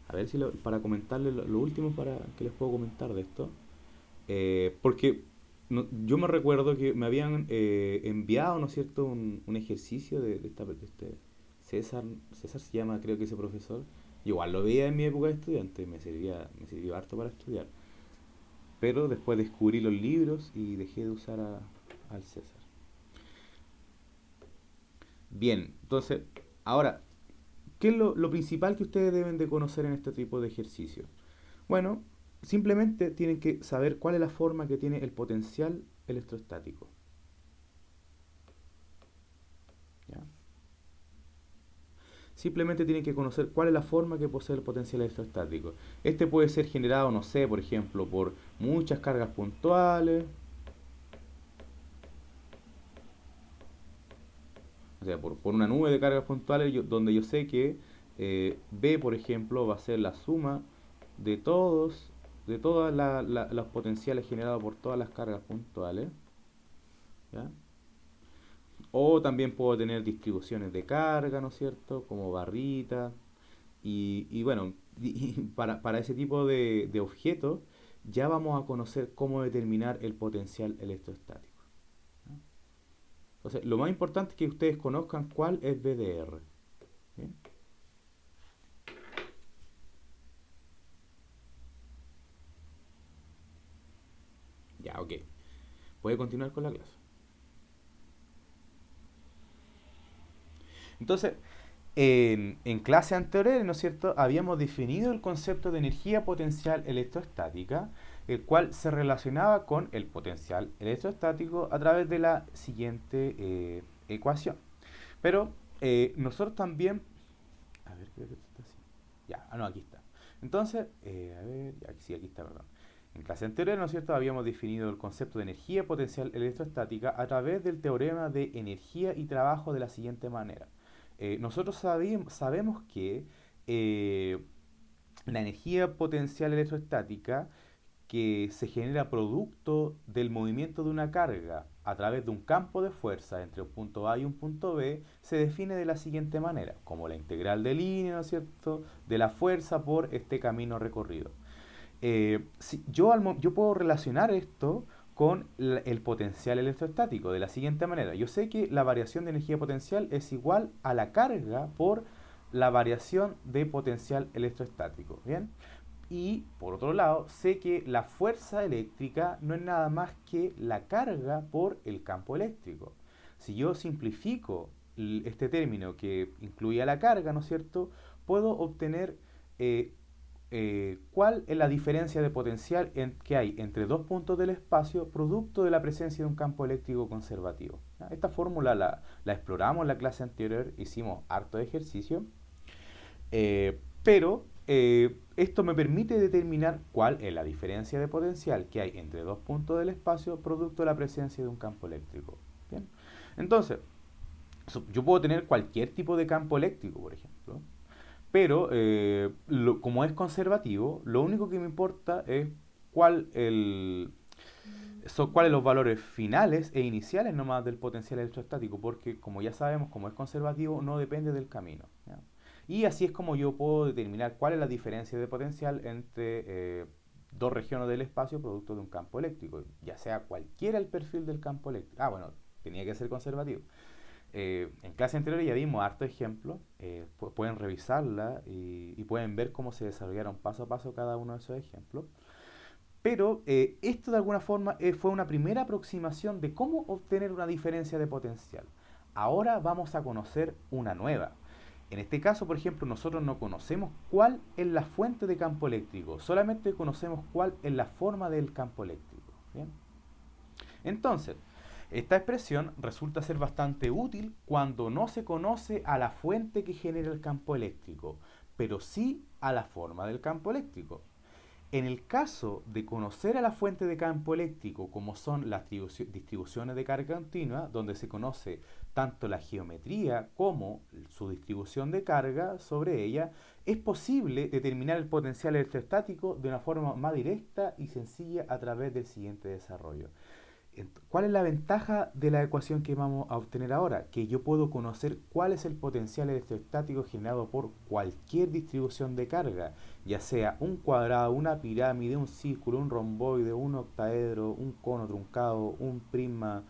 A ver si para comentarles lo último para que les puedo comentar de esto. Porque yo me recuerdo que me habían enviado, ¿no es cierto?, un ejercicio de este César se llama, creo que ese profesor. Igual lo veía en mi época de estudiante, me sirvió harto para estudiar. Pero después descubrí los libros y dejé de usar al César. Bien, entonces, ahora, ¿qué es lo principal que ustedes deben de conocer en este tipo de ejercicio? Bueno, simplemente tienen que saber cuál es la forma que tiene el potencial electrostático. ¿Ya? Simplemente tienen que conocer cuál es la forma que posee el potencial electrostático. Este puede ser generado, no sé, por ejemplo, por muchas cargas puntuales, o sea, por una nube de cargas puntuales donde yo sé que B, por ejemplo, va a ser la suma de de todos los potenciales generados por todas las cargas puntuales. ¿Ya? O también puedo tener distribuciones de carga, ¿no es cierto? Como barritas. Y bueno, para ese tipo de objetos ya vamos a conocer cómo determinar el potencial electrostático. ¿No? Entonces, lo más importante es que ustedes conozcan cuál es BDR. ¿Bien? Ya, ok. Voy a continuar con la clase. Entonces, en clase anterior, ¿no es cierto?, habíamos definido el concepto de energía potencial electrostática, el cual se relacionaba con el potencial electrostático a través de la siguiente ecuación. Pero nosotros también... A ver, creo que esto está así. Ya, no, aquí está. Entonces, a ver, sí, aquí está, perdón. En clase anterior, ¿no es cierto?, habíamos definido el concepto de energía potencial electrostática a través del teorema de energía y trabajo de la siguiente manera. Nosotros sabemos que eh, la energía potencial electrostática que se genera producto del movimiento de una carga a través de un campo de fuerza entre un punto A y un punto B se define de la siguiente manera, como la integral de línea, ¿no es cierto?, de la fuerza por este camino recorrido. Yo puedo relacionar esto con el potencial electrostático de la siguiente manera. Yo sé que la variación de energía potencial es igual a la carga por la variación de potencial electrostático. ¿Bien? Y por otro lado, sé que la fuerza eléctrica no es nada más que la carga por el campo eléctrico. Si yo simplifico este término que incluye a la carga, ¿no es cierto?, puedo obtener eh, cuál es la diferencia de potencial que hay entre dos puntos del espacio producto de la presencia de un campo eléctrico conservativo. ¿Ya? Esta fórmula la exploramos en la clase anterior, hicimos harto de ejercicio, pero esto me permite determinar cuál es la diferencia de potencial que hay entre dos puntos del espacio producto de la presencia de un campo eléctrico. ¿Bien? Entonces, yo puedo tener cualquier tipo de campo eléctrico, por ejemplo, pero como es conservativo, lo único que me importa es cuál el, son cuáles los valores finales e iniciales nomás del potencial electrostático, porque como ya sabemos, como es conservativo, no depende del camino. ¿Ya? Y así es como yo puedo determinar cuál es la diferencia de potencial entre dos regiones del espacio producto de un campo eléctrico, ya sea cualquiera el perfil del campo eléctrico. Ah, bueno, tenía que ser conservativo. En clase anterior ya dimos harto ejemplo, pueden revisarla y pueden ver cómo se desarrollaron paso a paso cada uno de esos ejemplos. Pero esto de alguna forma fue una primera aproximación de cómo obtener una diferencia de potencial. Ahora vamos a conocer una nueva. En este caso, por ejemplo, nosotros no conocemos cuál es la fuente de campo eléctrico, solamente conocemos cuál es la forma del campo eléctrico. ¿Bien? Entonces, esta expresión resulta ser bastante útil cuando no se conoce a la fuente que genera el campo eléctrico, pero sí a la forma del campo eléctrico. En el caso de conocer a la fuente de campo eléctrico, como son las distribuciones de carga continua, donde se conoce tanto la geometría como su distribución de carga sobre ella, es posible determinar el potencial electrostático de una forma más directa y sencilla a través del siguiente desarrollo. ¿Cuál es la ventaja de la ecuación que vamos a obtener ahora? Que yo puedo conocer cuál es el potencial electrostático generado por cualquier distribución de carga, ya sea un cuadrado, una pirámide, un círculo, un romboide, un octaedro, un cono truncado, un prisma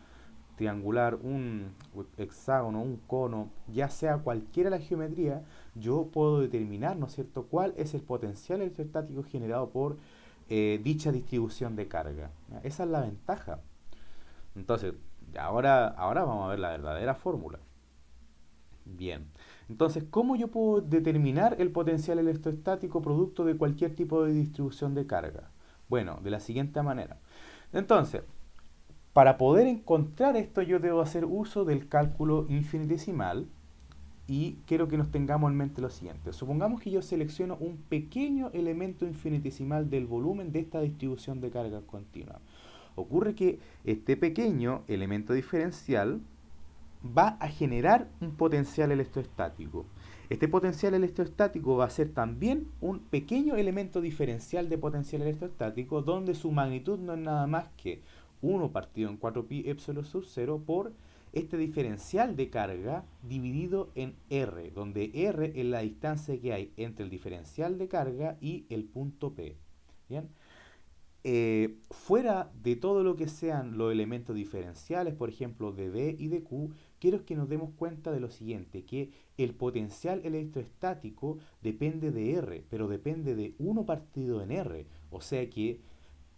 triangular, un hexágono, un cono, ya sea cualquiera la geometría, yo puedo determinar, ¿no es cierto?, cuál es el potencial electrostático generado por dicha distribución de carga. Esa es la ventaja. Entonces, ahora vamos a ver la verdadera fórmula. Bien. Entonces, ¿cómo yo puedo determinar el potencial electrostático producto de cualquier tipo de distribución de carga? Bueno, de la siguiente manera. Entonces, para poder encontrar esto yo debo hacer uso del cálculo infinitesimal y quiero que nos tengamos en mente lo siguiente. Supongamos que yo selecciono un pequeño elemento infinitesimal del volumen de esta distribución de carga continua. Ocurre que este pequeño elemento diferencial va a generar un potencial electrostático. Este potencial electrostático va a ser también un pequeño elemento diferencial de potencial electrostático donde su magnitud no es nada más que 1 partido en 4pi epsilon sub 0 por este diferencial de carga dividido en R, donde R es la distancia que hay entre el diferencial de carga y el punto P. ¿Bien? Fuera de todo lo que sean los elementos diferenciales, por ejemplo, de D y de Q, quiero que nos demos cuenta de lo siguiente, que el potencial electrostático depende de R, pero depende de 1 partido en R. O sea que,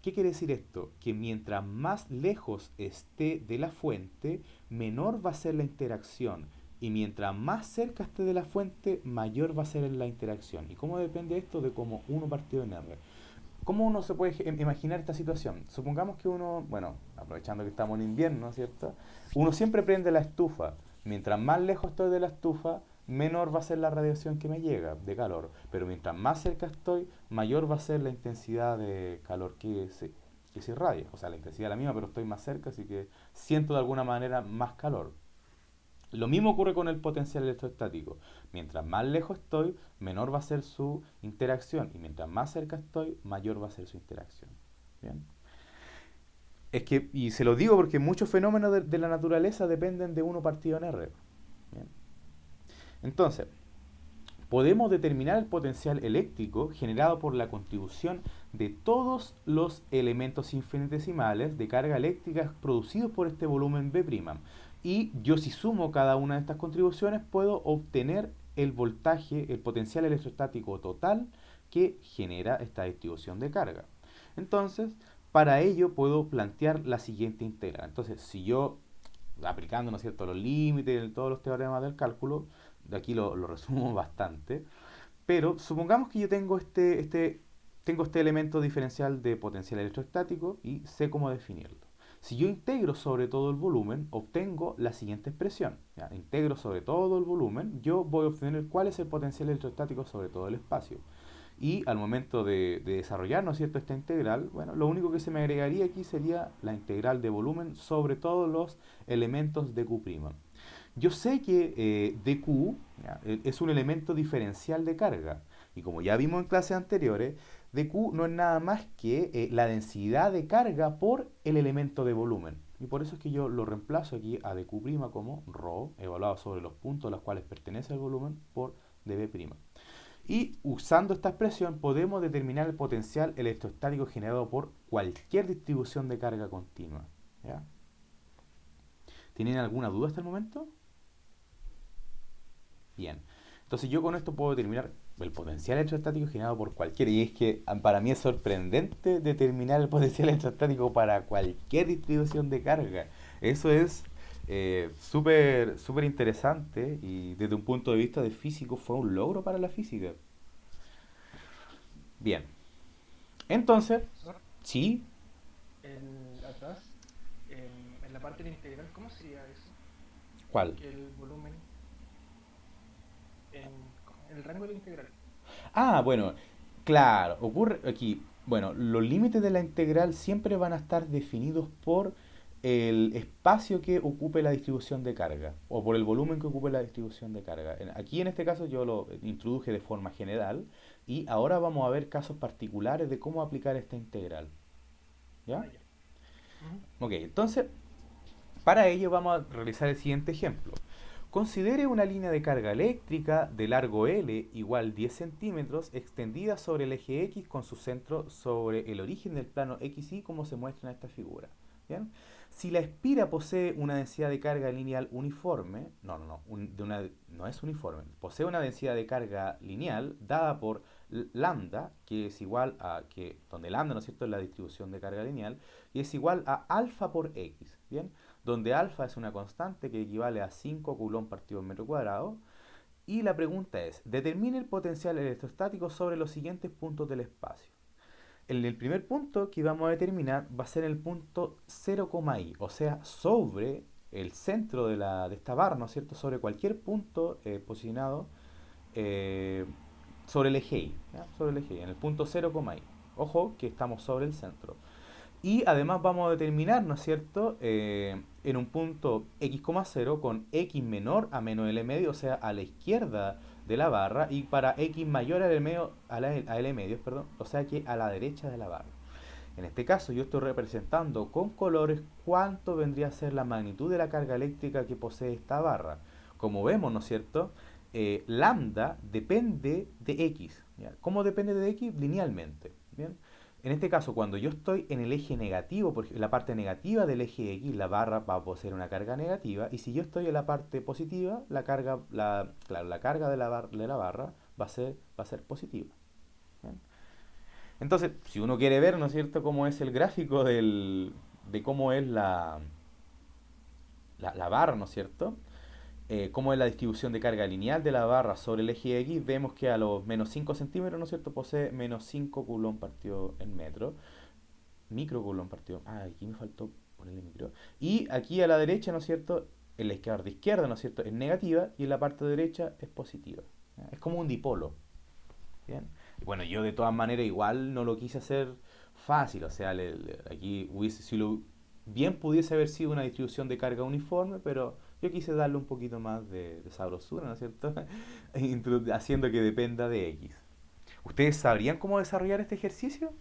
¿qué quiere decir esto? Que mientras más lejos esté de la fuente, menor va a ser la interacción. Y mientras más cerca esté de la fuente, mayor va a ser la interacción. ¿Y cómo depende esto? De como 1 partido en R. ¿Cómo uno se puede imaginar esta situación? Supongamos que uno, bueno, aprovechando que estamos en invierno, ¿cierto? Uno siempre prende la estufa. Mientras más lejos estoy de la estufa, menor va a ser la radiación que me llega de calor. Pero mientras más cerca estoy, mayor va a ser la intensidad de calor que se irradia. O sea, la intensidad es la misma, pero estoy más cerca, así que siento de alguna manera más calor. Lo mismo ocurre con el potencial electrostático. Mientras más lejos estoy, menor va a ser su interacción. Y mientras más cerca estoy, mayor va a ser su interacción. ¿Bien? Y se lo digo porque muchos fenómenos de la naturaleza dependen de 1 partido en R. ¿Bien? Entonces, podemos determinar el potencial eléctrico generado por la contribución de todos los elementos infinitesimales de carga eléctrica producidos por este volumen B'. Y yo si sumo cada una de estas contribuciones puedo obtener el voltaje, el potencial electrostático total que genera esta distribución de carga. Entonces, para ello puedo plantear la siguiente integral. Entonces, si yo, aplicando, ¿no es cierto?, los límites, todos los teoremas del cálculo, de aquí lo resumo bastante, Pero supongamos que yo tengo este elemento diferencial de potencial electrostático y sé cómo definirlo. Si yo integro sobre todo el volumen, obtengo la siguiente expresión. ¿Ya? Integro sobre todo el volumen, yo voy a obtener cuál es el potencial electrostático sobre todo el espacio. Y al momento de desarrollar, ¿no es cierto?, esta integral, bueno, lo único que se me agregaría aquí sería la integral de volumen sobre todos los elementos de Q'. Yo sé que dq, ¿ya?, es un elemento diferencial de carga. Y como ya vimos en clases anteriores, dq no es nada más que la densidad de carga por el elemento de volumen. Y por eso es que yo lo reemplazo aquí a dq' como ρ, evaluado sobre los puntos a los cuales pertenece el volumen, por dv'. Y usando esta expresión podemos determinar el potencial electrostático generado por cualquier distribución de carga continua. ¿Ya? ¿Tienen alguna duda hasta el momento? Bien. Entonces yo con esto puedo determinar el potencial electrostático generado por cualquiera. Y es que para mí es sorprendente determinar el potencial electrostático para cualquier distribución de carga. Eso es súper interesante y desde un punto de vista de físico fue un logro para la física. Bien. Entonces, Profesor, sí, atrás, en la parte de la integral, ¿cómo sería eso? ¿cuál? Que el volumen en, en el rango de la integral. Ah, bueno, claro, ocurre aquí. Bueno, los límites de la integral siempre van a estar definidos por el espacio que ocupe la distribución de carga o por el volumen que ocupe la distribución de carga. Aquí en este caso yo lo introduje de forma general y ahora vamos a ver casos particulares de cómo aplicar esta integral. ¿Ya? Ah, ya. Ujú. Ok, entonces para ello vamos a realizar el siguiente ejemplo. Considere una línea de carga eléctrica de largo L igual 10 centímetros extendida sobre el eje X con su centro sobre el origen del plano XY como se muestra en esta figura. ¿Bien? Si la espira posee una densidad de carga lineal uniforme, no es uniforme, posee una densidad de carga lineal dada por lambda, que es igual a, donde lambda, ¿no es cierto?, es la distribución de carga lineal, y es igual a alfa por X, ¿bien? Donde alfa es una constante que equivale a 5 coulomb partido en metro cuadrado. Y la pregunta es, determine el potencial electrostático sobre los siguientes puntos del espacio. El primer punto que vamos a determinar va a ser el punto 0,i, o sea, sobre el centro de esta barra, ¿no es cierto?, sobre cualquier punto posicionado eh, sobre el eje y, ¿ya? Sobre el eje y, en el punto 0,i. Ojo que estamos sobre el centro. Y además vamos a determinar, ¿no es cierto?, en un punto x,0 con x menor a menos l medio, o sea, a la izquierda de la barra, y para x mayor a l medio, a l medios, perdón, o sea que a la derecha de la barra. En este caso yo estoy representando con colores cuánto vendría a ser la magnitud de la carga eléctrica que posee esta barra. Como vemos, ¿no es cierto?, lambda depende de x. ¿Ya? ¿Cómo depende de x? Linealmente. ¿Bien? En este caso, cuando yo estoy en el eje negativo, por ejemplo, en la parte negativa del eje X, la barra va a poseer una carga negativa, y si yo estoy en la parte positiva, claro, la carga de la barra va a ser positiva. ¿Bien? Entonces, si uno quiere ver, ¿no es cierto?, cómo es el gráfico de cómo es la barra, ¿no es cierto?, cómo es la distribución de carga lineal de la barra sobre el eje X, vemos que a los menos 5 centímetros, ¿no es cierto?, posee menos 5 coulomb partido en metro, micro coulomb partido. Ah, aquí me faltó ponerle micro. Y aquí a la derecha, ¿no es cierto?, en la izquierda, ¿no es cierto?, es negativa y en la parte derecha es positiva. ¿Ya? Es como un dipolo. ¿Bien? Y bueno, yo de todas maneras igual no lo quise hacer fácil, o sea, aquí hubiese, si lo bien pudiese haber sido una distribución de carga uniforme, pero yo quise darle un poquito más de sabrosura, ¿no es cierto? Haciendo que dependa de X. ¿Ustedes sabrían cómo desarrollar este ejercicio?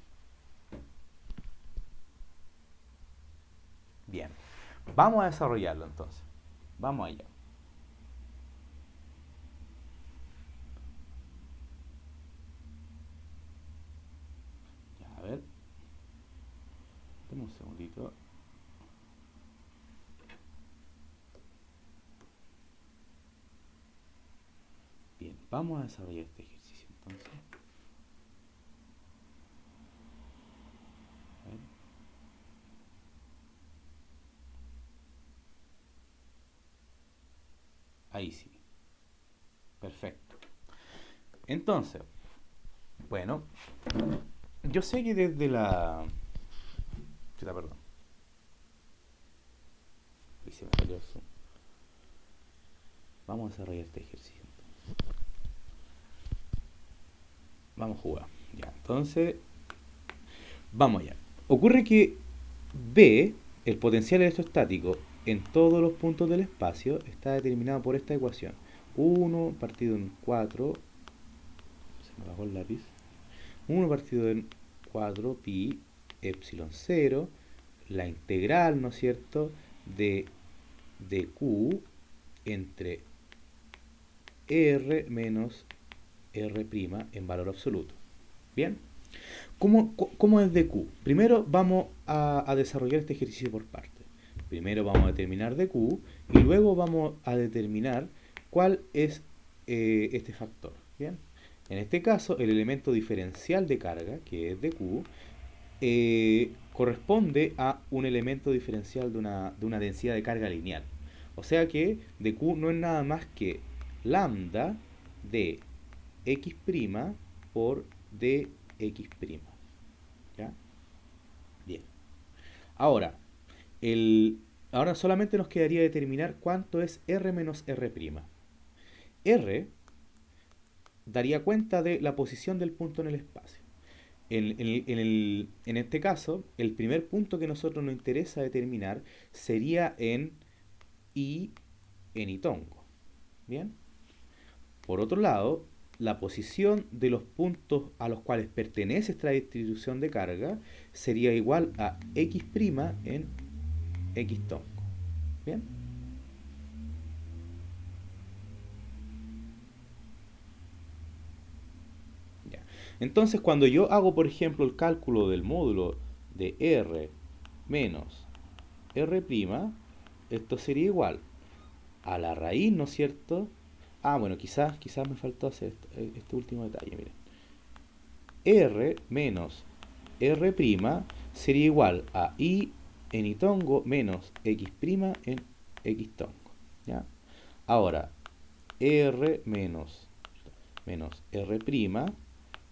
Bien, vamos a desarrollarlo entonces. Vamos allá. Ya, a ver, dame un segundito. Bien, vamos a desarrollar este ejercicio entonces. A ver, ahí sí, perfecto. Entonces, bueno, yo sé que desde la... Chuta, perdón. Uy, se me salió el zoom. Vamos a desarrollar este ejercicio. Vamos a jugar. Ya, entonces, vamos allá. Ocurre que B, el potencial electrostático en todos los puntos del espacio, está determinado por esta ecuación. 1 partido en 4, se me bajó el lápiz. 1 partido en 4 pi epsilon 0, la integral, ¿no es cierto?, de Q entre R menos R' en valor absoluto. ¿Bien? ¿Cómo es de Q? Primero vamos a desarrollar este ejercicio por partes. Primero vamos a determinar de Q y luego vamos a determinar cuál es este factor. ¿Bien? En este caso, el elemento diferencial de carga, que es de Q, corresponde a un elemento diferencial de una densidad de carga lineal. O sea que de Q no es nada más que lambda de x' por dx'. ¿Ya? Bien. Ahora, ahora solamente nos quedaría determinar cuánto es R menos R'. R daría cuenta de la posición del punto en el espacio. En este caso, el primer punto que a nosotros nos interesa determinar sería en I en Itongo. ¿Bien? Por otro lado, la posición de los puntos a los cuales pertenece esta distribución de carga sería igual a x' en x tongo. ¿Bien? Ya. Entonces, cuando yo hago, por ejemplo, el cálculo del módulo de R menos R', esto sería igual a la raíz, ¿no es cierto? Ah, bueno, quizás me faltó hacer este último detalle, miren. R menos R' sería igual a I en Itongo menos X' en X tongo. ¿Ya? Ahora, R menos R'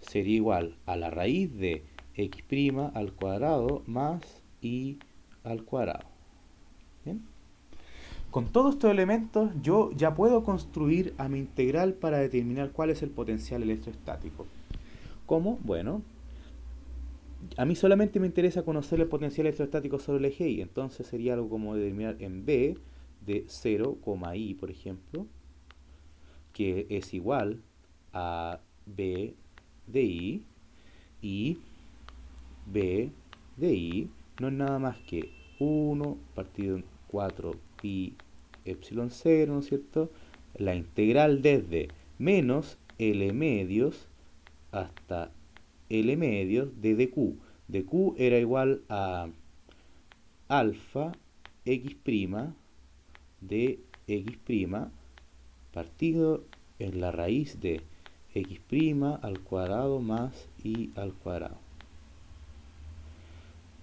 sería igual a la raíz de X' al cuadrado más I al cuadrado. ¿Bien? Con todos estos elementos yo ya puedo construir a mi integral para determinar cuál es el potencial electrostático. ¿Cómo? Bueno, a mí solamente me interesa conocer el potencial electrostático sobre el eje Y, entonces sería algo como determinar en B de 0, I, por ejemplo, que es igual a B de I, y B de I no es nada más que 1 partido en 4 pi epsilon 0, ¿no es cierto? La integral desde menos L medios hasta L medios de dq. dq era igual a alfa x' de x' partido en la raíz de x' al cuadrado más y al cuadrado.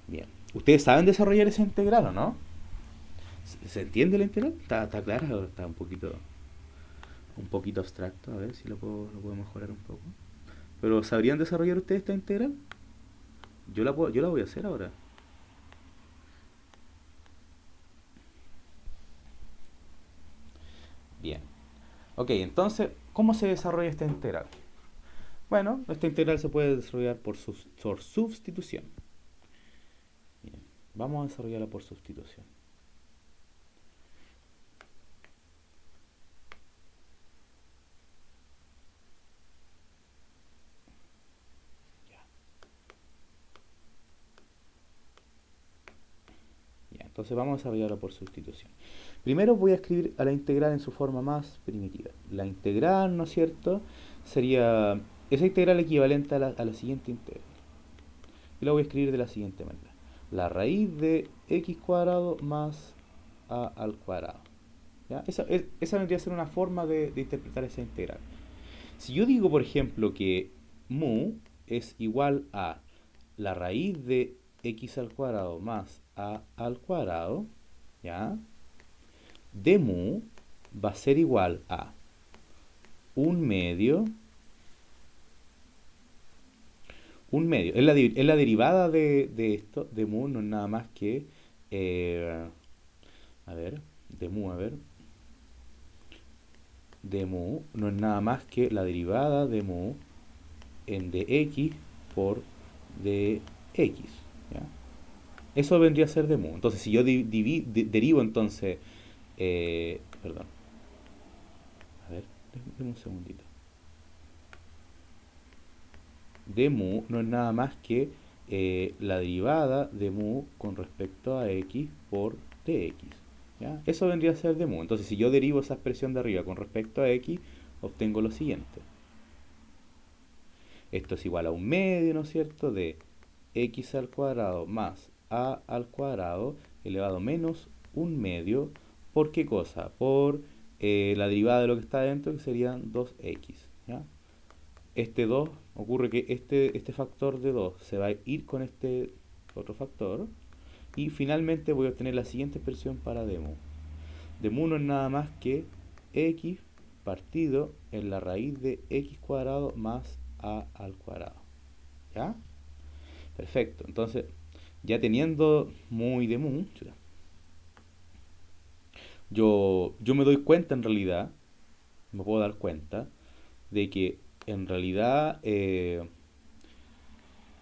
Bien. ¿Ustedes saben desarrollar esa integral o no? ¿Se entiende la integral? ¿Está clara o está un poquito abstracto? A ver si lo puedo mejorar un poco. ¿Pero sabrían desarrollar ustedes esta integral? Yo la voy a hacer ahora. Bien. Ok, entonces, ¿cómo se desarrolla esta integral? Bueno, esta integral se puede desarrollar por sustitución. Bien, vamos a desarrollarla por sustitución. Ya. Ya, entonces vamos a desarrollarla por sustitución. Primero voy a escribir a la integral en su forma más primitiva. La integral, ¿no es cierto?, sería esa integral equivalente a la siguiente integral. Y la voy a escribir de la siguiente manera. La raíz de x cuadrado más a al cuadrado. ¿Ya? Esa vendría a ser una forma de interpretar esa integral. Si yo digo, por ejemplo, que mu es igual a la raíz de x al cuadrado más a al cuadrado, ¿ya? De mu va a ser igual a un medio Un medio. Es la derivada de esto, de mu, no es nada más que... eh, a ver, de mu, a ver. De mu no es nada más que la derivada de mu en dx por dx. ¿Ya? Eso vendría a ser de mu. Entonces, si yo derivo entonces... perdón, a ver, déjame un segundito. De mu no es nada más que la derivada de mu con respecto a x por dx. ¿Ya? Eso vendría a ser de mu. Entonces, si yo derivo esa expresión de arriba con respecto a x, obtengo lo siguiente. Esto es igual a un medio, ¿no es cierto?, de x al cuadrado más a al cuadrado elevado a menos un medio. ¿Por qué cosa? Por la derivada de lo que está dentro, que serían 2x. ¿Ya? Este 2, ocurre que este factor de 2 se va a ir con este otro factor. Y finalmente voy a obtener la siguiente expresión para d mu. D mu no es nada más que x partido en la raíz de x cuadrado más a al cuadrado. ¿Ya? Perfecto. Entonces, ya teniendo mu y d mu, yo me doy cuenta en realidad, me puedo dar cuenta, de que en realidad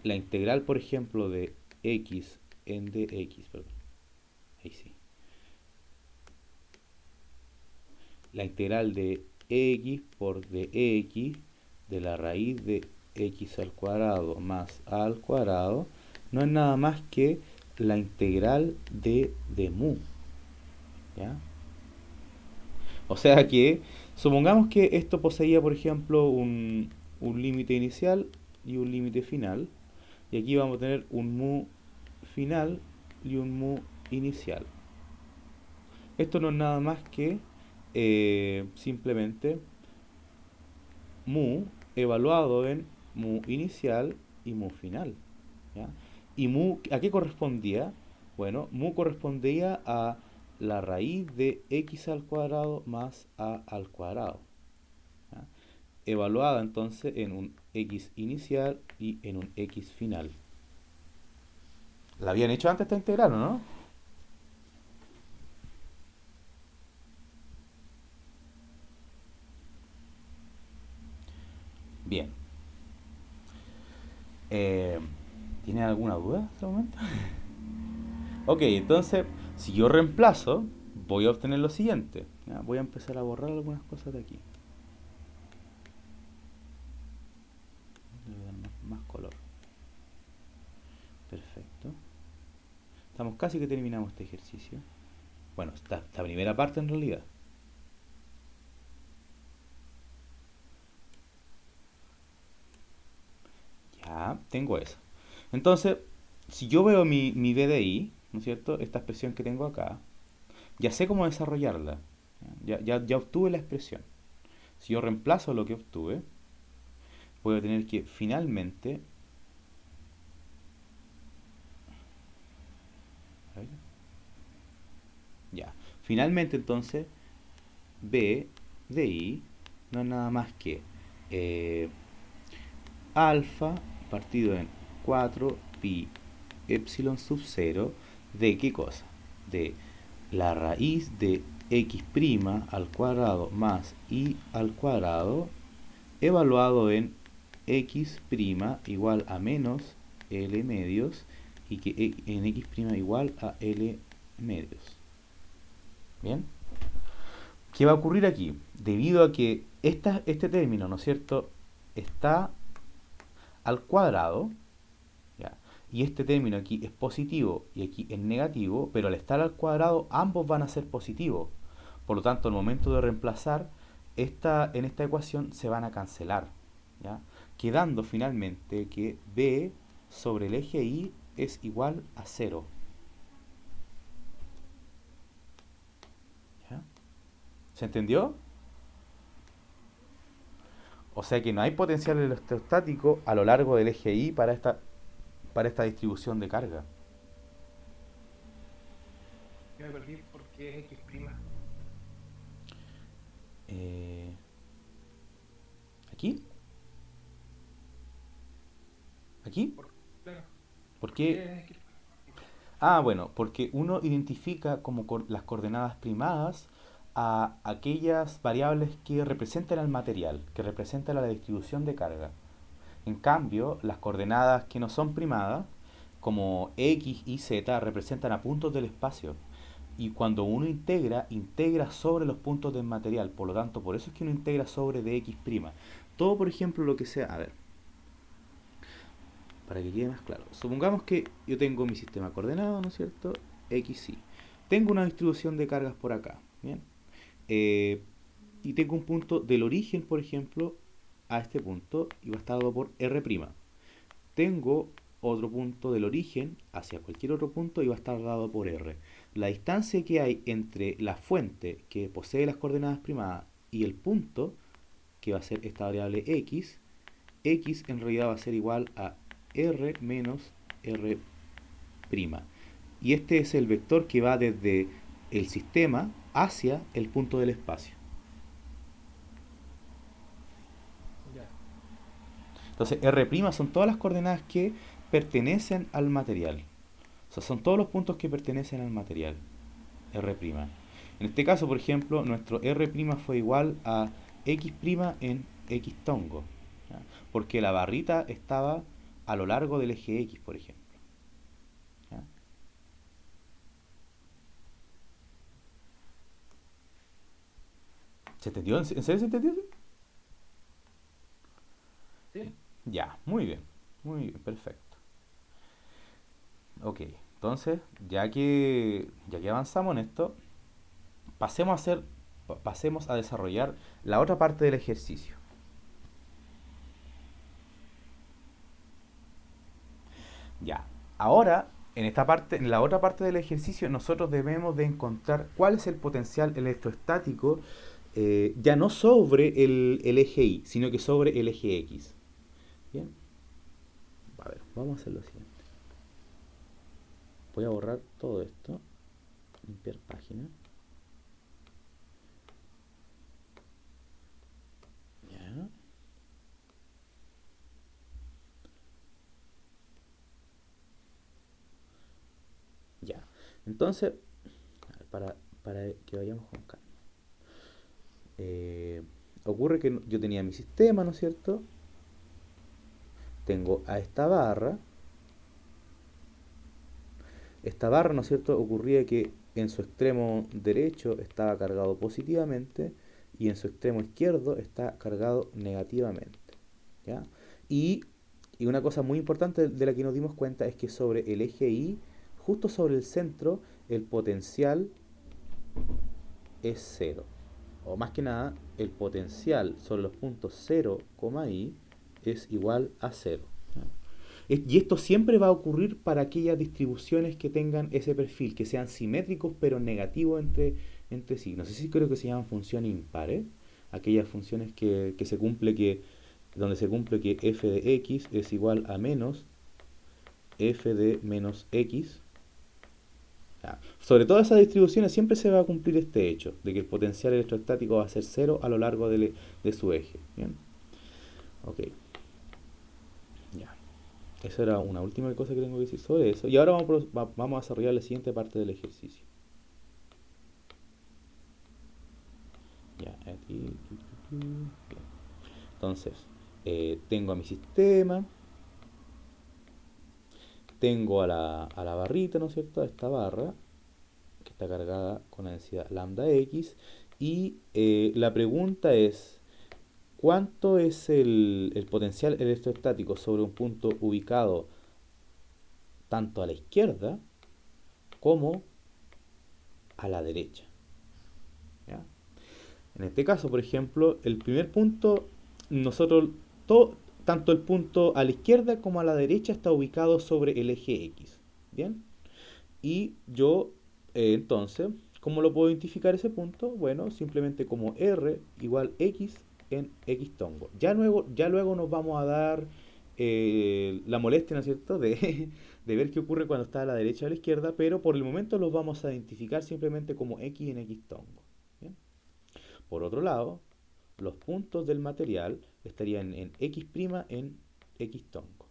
la integral, por ejemplo, de x en dx, perdón, ahí sí, la integral de x por dx de la raíz de x al cuadrado más a al cuadrado no es nada más que la integral de mu. ¿Ya? O sea que, supongamos que esto poseía, por ejemplo, un límite inicial y un límite final. Y aquí vamos a tener un mu final y un mu inicial. Esto no es nada más que simplemente mu evaluado en mu inicial y mu final. ¿Ya? ¿Y mu a qué correspondía? Bueno, mu correspondía a la raíz de x al cuadrado más a al cuadrado. ¿Ya? Evaluada entonces en un x inicial y en un x final. ¿La habían hecho antes esta integral o no? Bien. Eh, ¿Tienen alguna duda en este momento? Ok, entonces, si yo reemplazo, voy a obtener lo siguiente. ¿Ya? Voy a empezar a borrar algunas cosas de aquí. Le voy a dar más color. Perfecto. Estamos casi que terminamos este ejercicio. Bueno, esta primera parte en realidad. Ya, tengo eso. Entonces, si yo veo mi BDI, ¿no es cierto? Esta expresión que tengo acá, ya sé cómo desarrollarla. Ya obtuve la expresión. Si yo reemplazo lo que obtuve, voy a tener que finalmente... A ver, ya. Finalmente entonces, B de I no es nada más que eh, alfa partido en 4 pi epsilon sub 0 de qué cosa? De la raíz de x' al cuadrado más y al cuadrado evaluado en x' igual a menos l medios y que en x' igual a l medios. ¿Bien? ¿Qué va a ocurrir aquí? Debido a que este término, ¿no es cierto?, está al cuadrado, ¿ya? Y este término aquí es positivo y aquí es negativo, pero al estar al cuadrado ambos van a ser positivos. Por lo tanto, al momento de reemplazar, en esta ecuación se van a cancelar, ¿ya? Quedando finalmente que b sobre el eje y es igual a 0. ¿Ya? ¿Se entendió? O sea que no hay potencial electrostático a lo largo del eje y para esta distribución de carga. Yo me perdí porque es X prima. Eh, ¿Aquí? ¿Aquí? Por, claro, ¿Por ¿por qué? qué? Ah, bueno, porque uno identifica como las coordenadas primadas a aquellas variables que representan el material, que representan la distribución de carga. En cambio, las coordenadas que no son primadas, como x y z, representan a puntos del espacio. Y cuando uno integra, integra sobre los puntos del material. Por lo tanto, por eso es que uno integra sobre dx'. Todo, por ejemplo, lo que sea... A ver, para que quede más claro. Supongamos que yo tengo mi sistema coordenado, ¿no es cierto? X, y. Tengo una distribución de cargas por acá. ¿Bien? Y tengo un punto del origen, por ejemplo, a este punto y va a estar dado por R'. Tengo otro punto del origen hacia cualquier otro punto y va a estar dado por R. La distancia que hay entre la fuente que posee las coordenadas primadas y el punto, que va a ser esta variable x, x en realidad va a ser igual a R menos R'. Y este es el vector que va desde el sistema hacia el punto del espacio. Ya, Entonces, R' son todas las coordenadas que pertenecen al material. O sea, son todos los puntos que pertenecen al material. R'. En este caso, por ejemplo, nuestro R' fue igual a X' en X tongo. ¿Ya? Porque la barrita estaba a lo largo del eje X, por ejemplo. ¿Ya? ¿Se entendió? ¿En serio se entendió? ¿sí? Ya, muy bien. Muy bien, perfecto. Ok, entonces, ya que avanzamos en esto, pasemos a pasemos a desarrollar la otra parte del ejercicio. Ya. Ahora, en esta parte, en la otra parte del ejercicio, nosotros debemos de encontrar cuál es el potencial electrostático, ya no sobre el eje Y, sino que sobre el eje X. Bien, a ver, vamos a hacer lo siguiente. Voy a borrar todo esto, limpiar página. Ya, ya. Entonces, para, para que vayamos con calma. Eh, Ocurre que yo tenía mi sistema, ¿no es cierto? Tengo a esta barra. Esta barra, ¿no es cierto?, ocurría que en su extremo derecho estaba cargado positivamente y en su extremo izquierdo está cargado negativamente. ¿Ya? Y, y una cosa muy importante de la que nos dimos cuenta es que sobre el eje Y, justo sobre el centro, el potencial es cero. O más que nada, el potencial sobre los puntos 0, y es igual a cero. Y esto siempre va a ocurrir para aquellas distribuciones que tengan ese perfil, que sean simétricos pero negativos entre sí. No sé si creo que se llaman funciones impares. Aquellas funciones que se cumple donde se cumple que f de x es igual a menos f de menos x. Ya. Sobre todas esas distribuciones siempre se va a cumplir este hecho, de que el potencial electrostático va a ser cero a lo largo de su eje. ¿Bien? Ok, ya. Esa era una última cosa que tengo que decir sobre eso. Y ahora vamos a desarrollar la siguiente parte del ejercicio. Ya, aquí. Bien. Entonces, tengo a mi sistema, tengo a la barrita, ¿no es cierto? A esta barra, que está cargada con la densidad lambda x. Y la pregunta es, ¿cuánto es el potencial electrostático sobre un punto ubicado tanto a la izquierda como a la derecha? ¿Ya? En este caso, por ejemplo, el primer punto, nosotros, todo, tanto el punto a la izquierda como a la derecha está ubicado sobre el eje X. ¿Bien? Y yo, entonces, ¿cómo lo puedo identificar ese punto? Bueno, simplemente como R igual X en X tongo. Ya luego nos vamos a dar la molestia, ¿no es cierto?, de ver qué ocurre cuando está a la derecha o a la izquierda, pero por el momento los vamos a identificar simplemente como X en X tongo. ¿Bien? Por otro lado, los puntos del material estarían en X' en X tongo.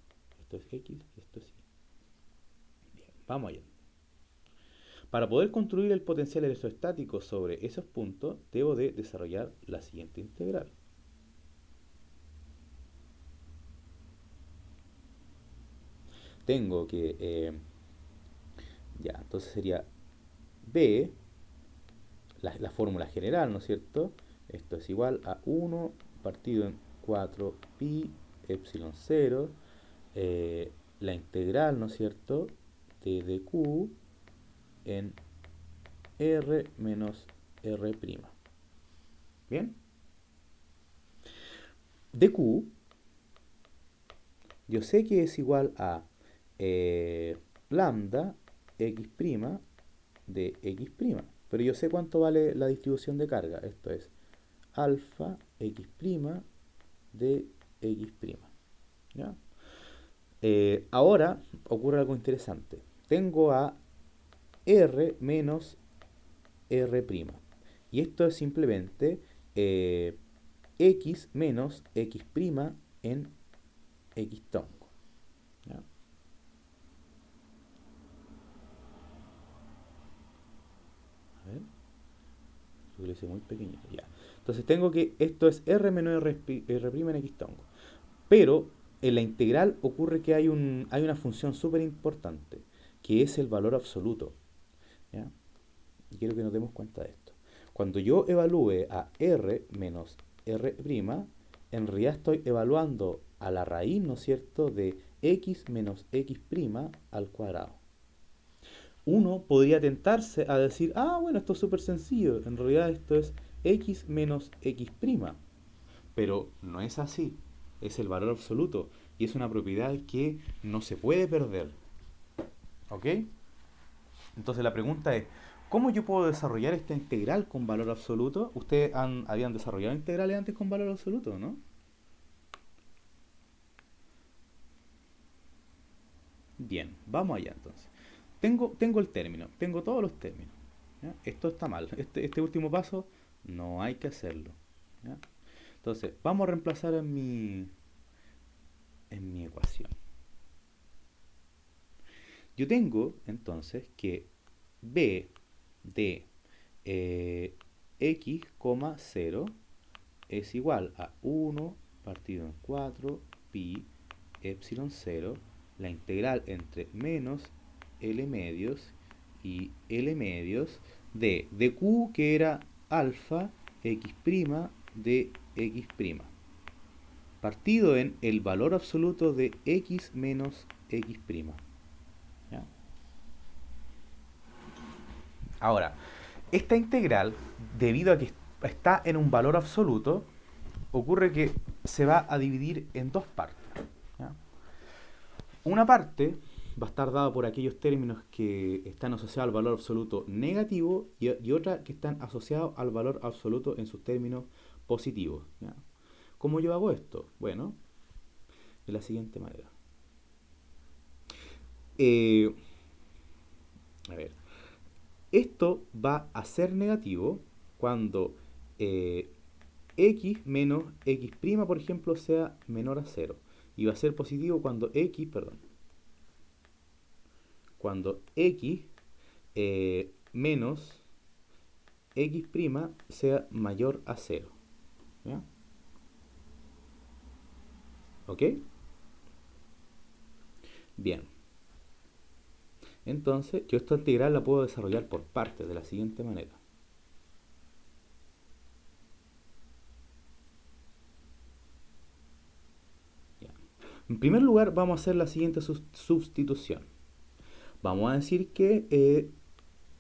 Esto es X y esto es Y. Bien, vamos allá. Para poder construir el potencial electrostático sobre esos puntos, debo de desarrollar la siguiente integral. Tengo que, ya, entonces sería B, la fórmula general, ¿no es cierto? Esto es igual a 1 partido en 4 pi epsilon 0, la integral, ¿no es cierto?, de dq en r menos r'. ¿Bien? dq yo sé que es igual a lambda x' de x', pero yo sé cuánto vale la distribución de carga. Esto es alfa x' de x'. ¿Ya? Ahora ocurre algo interesante. Tengo a r menos r'. Y esto es simplemente x menos x' en x tongo. ¿Ya? A ver, lo hice muy pequeñito. Ya. Entonces tengo que esto es r menos r', en x tongo. Pero en la integral ocurre que hay una función súper importante, que es el valor absoluto. ¿Ya? Y quiero que nos demos cuenta de esto. Cuando yo evalúe a r menos r', en realidad estoy evaluando a la raíz, ¿no es cierto?, de x menos x' al cuadrado. Uno podría tentarse a decir, ah, bueno, esto es súper sencillo, en realidad esto es x menos x', pero no es así, es el valor absoluto y es una propiedad que no se puede perder. ¿Ok? Entonces la pregunta es, ¿cómo yo puedo desarrollar esta integral con valor absoluto? Ustedes habían desarrollado integrales antes con valor absoluto, ¿no? Bien, vamos allá entonces. Tengo el término, tengo todos los términos. ¿Ya? Esto está mal. Este último paso no hay que hacerlo. ¿Ya? Entonces, vamos a reemplazar en mi ecuación. Yo tengo entonces que b de x, 0 es igual a 1 partido en 4 pi epsilon 0, la integral entre menos L medios y L medios de Q, que era alfa x' de x', partido en el valor absoluto de x menos x'. ¿Ya? Ahora, esta integral, debido a que está en un valor absoluto, ocurre que se va a dividir en dos partes. ¿Ya? Una parte va a estar dada por aquellos términos que están asociados al valor absoluto negativo y otra que están asociados al valor absoluto en sus términos positivos. ¿Ya? ¿Cómo yo hago esto? Bueno, de la siguiente manera. Eh, a ver, esto va a ser negativo cuando x menos x', por ejemplo, sea menor a 0. Y va a ser positivo cuando cuando x menos x' sea mayor a 0. ¿Ya? ¿Ok? Bien. Entonces, yo esta integral la puedo desarrollar por partes de la siguiente manera. Ya. En primer lugar, vamos a hacer la siguiente sustitución. Vamos a decir que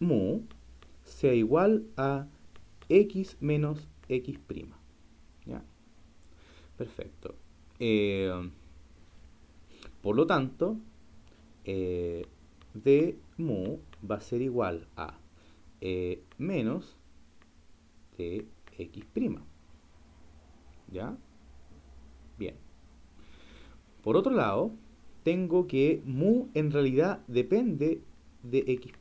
mu sea igual a x menos x'. ¿Ya? Perfecto. Eh, por lo tanto, d mu va a ser igual a menos de x'. ¿Ya? Bien. Por otro lado, tengo que mu en realidad depende de x'.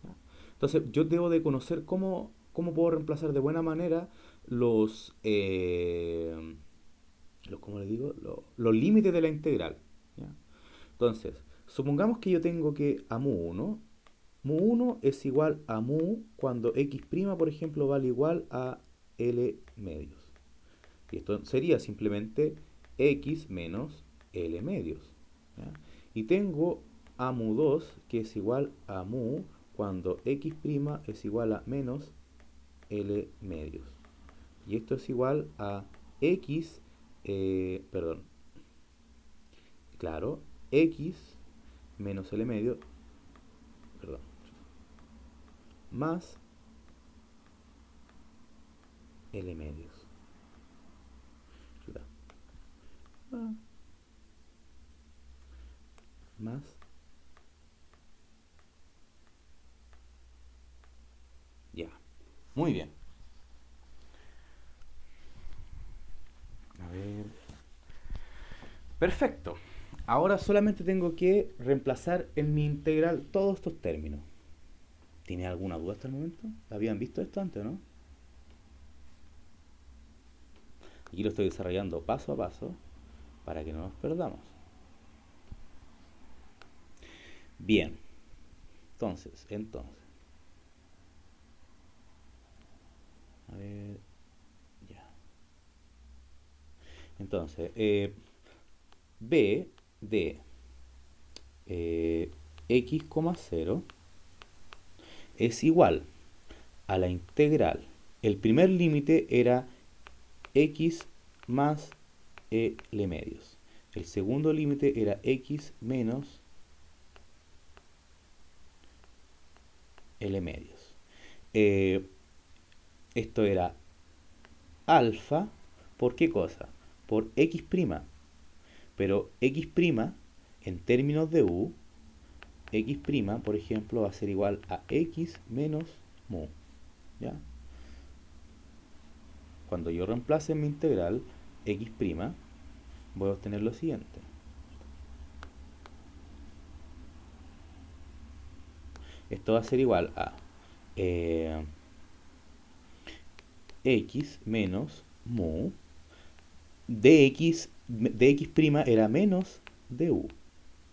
¿Ya? Entonces, yo debo de conocer cómo puedo reemplazar de buena manera los, como les digo, los límites de la integral. ¿Ya? Entonces, supongamos que yo tengo que a mu 1 es igual a mu cuando x', por ejemplo, vale igual a L medios. Y esto sería simplemente x menos L medios. ¿Ya? Y tengo a mu 2 que es igual a mu cuando x' es igual a menos L medios. Y esto es igual a x, perdón, claro, x menos L medio, perdón, más L medios. Ah, más, ya. Muy bien. A ver. Perfecto. Ahora solamente tengo que reemplazar en mi integral todos estos términos. ¿Tiene alguna duda hasta el momento? ¿Habían visto esto antes, no? Aquí lo estoy desarrollando paso a paso para que no nos perdamos. Bien. Entonces. A ver. Ya. Entonces, b de x, 0 es igual a la integral. El primer límite era x más L medios. El segundo límite era x menos L medios. Eh, Esto era alfa, ¿por qué cosa? Por x'. Pero x' en términos de u, x', por ejemplo, va a ser igual a x menos mu. ¿Ya? Cuando yo reemplace mi integral x', voy a obtener lo siguiente. Esto va a ser igual a x menos mu dx' era menos du.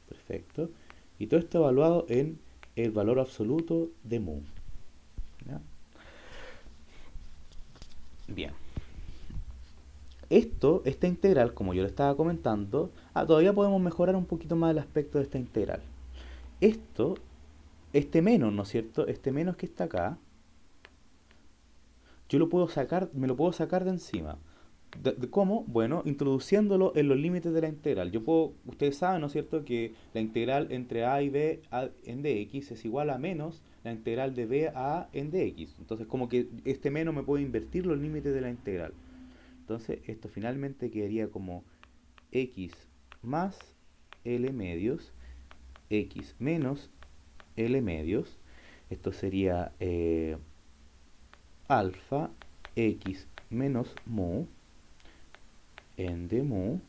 Perfecto. Y todo esto evaluado en el valor absoluto de mu. ¿Ya? Bien. Esta integral, como yo le estaba comentando, todavía podemos mejorar un poquito más el aspecto de esta integral. Esto, este menos, ¿no es cierto? Este menos que está acá, yo lo puedo sacar, me lo puedo sacar de encima. ¿Cómo? Bueno, introduciéndolo en los límites de la integral. Ustedes saben, ¿no es cierto?, que la integral entre a y b en dx es igual a menos la integral de b a en dx. Entonces, como que este menos me puede invertir los límites de la integral. Entonces, esto finalmente quedaría como x más L medios, x menos L medios. Esto sería alfa x menos mu en de mu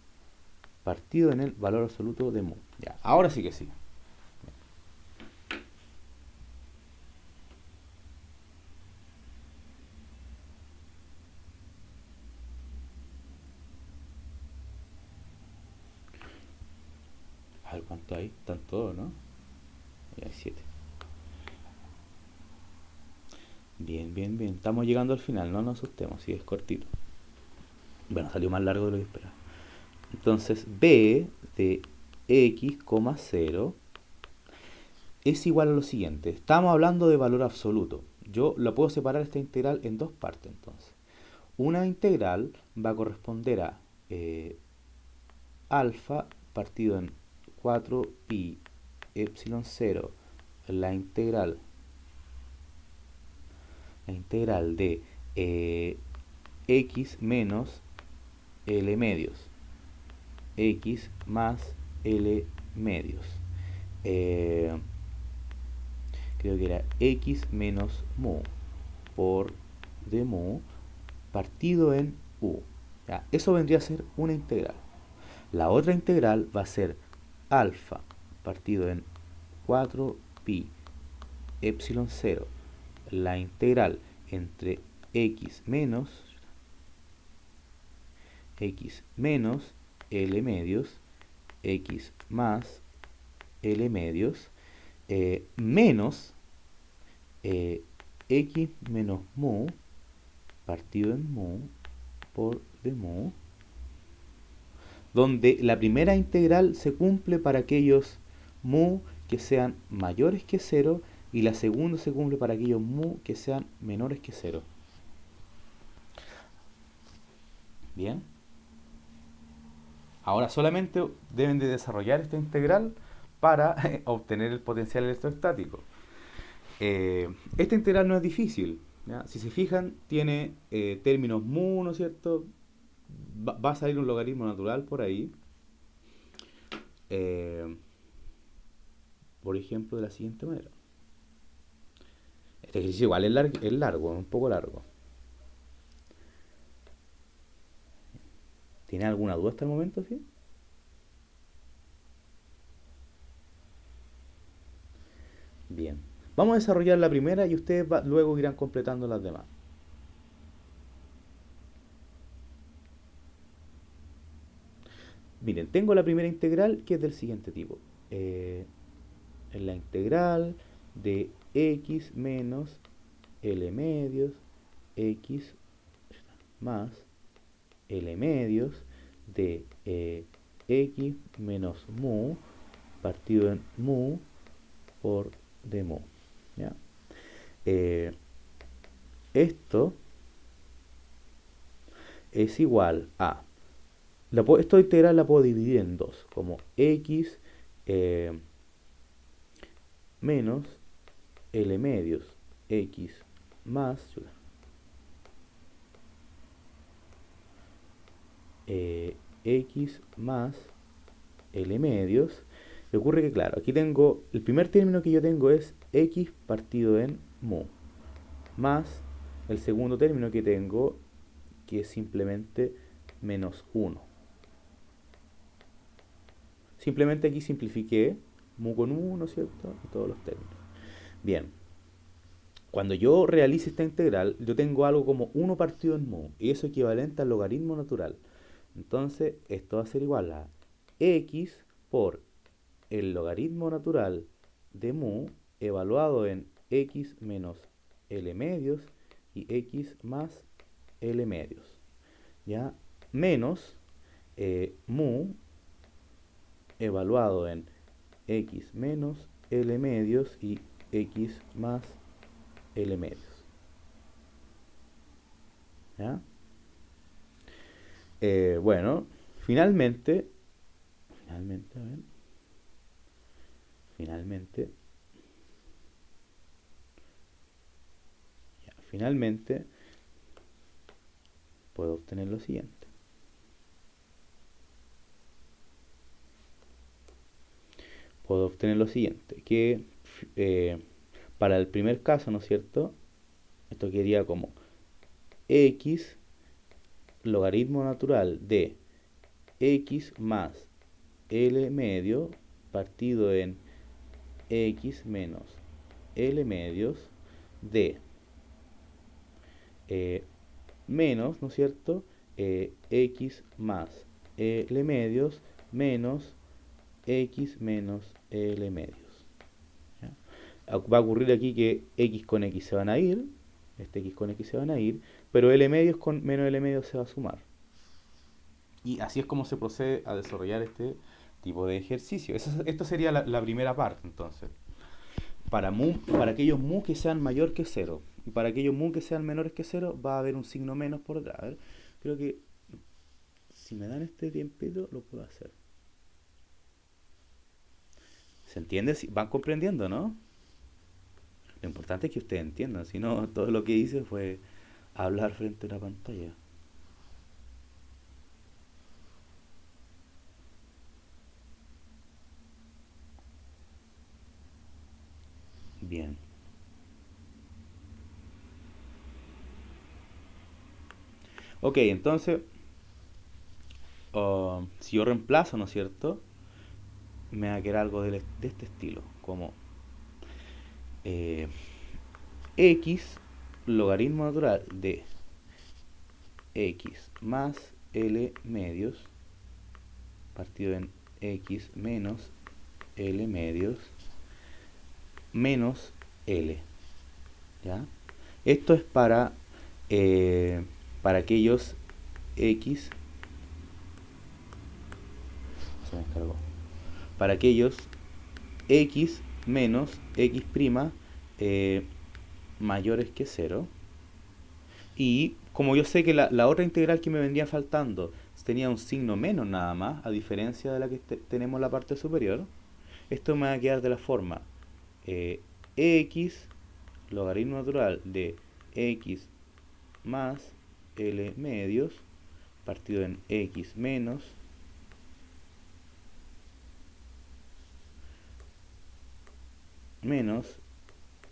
partido en el valor absoluto de mu. Ya, ahora sí que sí. A ver cuánto hay. Están todos, ¿no? Ya hay 7. Bien, bien, bien. Estamos llegando al final, no nos asustemos, si es cortito. Bueno, salió más largo de lo que esperaba. Entonces, b de x, 0 es igual a lo siguiente. Estamos hablando de valor absoluto. Yo lo puedo separar esta integral en dos partes, entonces. Una integral va a corresponder a alfa partido en 4pi epsilon 0, la integral de x menos L medios, x más L medios. Eh, Creo que era x menos mu por de mu partido en u. ¿Ya? Eso vendría a ser una integral. La otra integral va a ser alfa partido en 4pi epsilon 0, la integral entre x menos x menos L medios, x más L medios, menos x menos mu partido en mu por de mu, donde la primera integral se cumple para aquellos mu que sean mayores que cero y la segunda se cumple para aquellos mu que sean menores que cero. Bien. Ahora solamente deben de desarrollar esta integral para obtener el potencial electrostático. Esta integral no es difícil, ¿ya? Si se fijan, tiene términos mu, ¿no es cierto? Va a salir un logaritmo natural por ahí. Eh, por ejemplo, de la siguiente manera. Este ejercicio igual es largo, un poco largo. ¿Tiene alguna duda hasta el momento? ¿Sí? Bien. Vamos a desarrollar la primera y ustedes luego irán completando las demás. Miren, tengo la primera integral que es del siguiente tipo. Es la integral de x menos L medios, x más L medios de x menos mu partido en mu por de mu. ¿Ya? Esto es igual a... esta integral la puedo dividir en dos, como x menos L medios, x más x más L medios. Le ocurre que, claro, aquí tengo, el primer término que yo tengo es x partido en mu, más el segundo término que tengo, que es simplemente menos 1. Simplemente aquí simplifiqué mu con 1, ¿cierto? Y todos los términos. Bien, cuando yo realice esta integral, yo tengo algo como 1 partido en mu, y eso es equivalente al logaritmo natural. Entonces, esto va a ser igual a x por el logaritmo natural de mu evaluado en x menos L medios y x más L medios. ¿Ya? Menos mu evaluado en x menos L medios y x más L medios. ¿Ya? Bueno, finalmente, a ver, finalmente puedo obtener lo siguiente. Puedo obtener lo siguiente, que para el primer caso, ¿no es cierto? Esto quedaría como x logaritmo natural de x más L medio partido en x menos L medios de menos, ¿no es cierto? X más L medios menos x menos L medios. ¿Ya? Va a ocurrir aquí que x con x se van a ir, este x con x se van a ir, pero L medios con menos L medios se va a sumar. Y así es como se procede a desarrollar este tipo de ejercicio. Esto sería la primera parte, entonces. Para aquellos mu que sean mayor que cero y para aquellos mu que sean menores que cero va a haber un signo menos por detrás. A ver, creo que si me dan este tiempito lo puedo hacer. ¿Se entiende? Van comprendiendo, ¿no? Lo importante es que ustedes entiendan, si no, todo lo que hice fue hablar frente a una pantalla. Bien. Ok, entonces, si yo reemplazo, ¿no es cierto? Me va a quedar algo de este estilo, como eh, x logaritmo natural de x más L medios partido en X menos L medios menos L. ¿Ya? Esto es para aquellos X, se me descargó, para aquellos X menos X' eh, mayores que 0. Y como yo sé que la otra integral que me vendría faltando tenía un signo menos nada más, a diferencia de la que tenemos en la parte superior, esto me va a quedar de la forma x logaritmo natural de x más L medios partido en x menos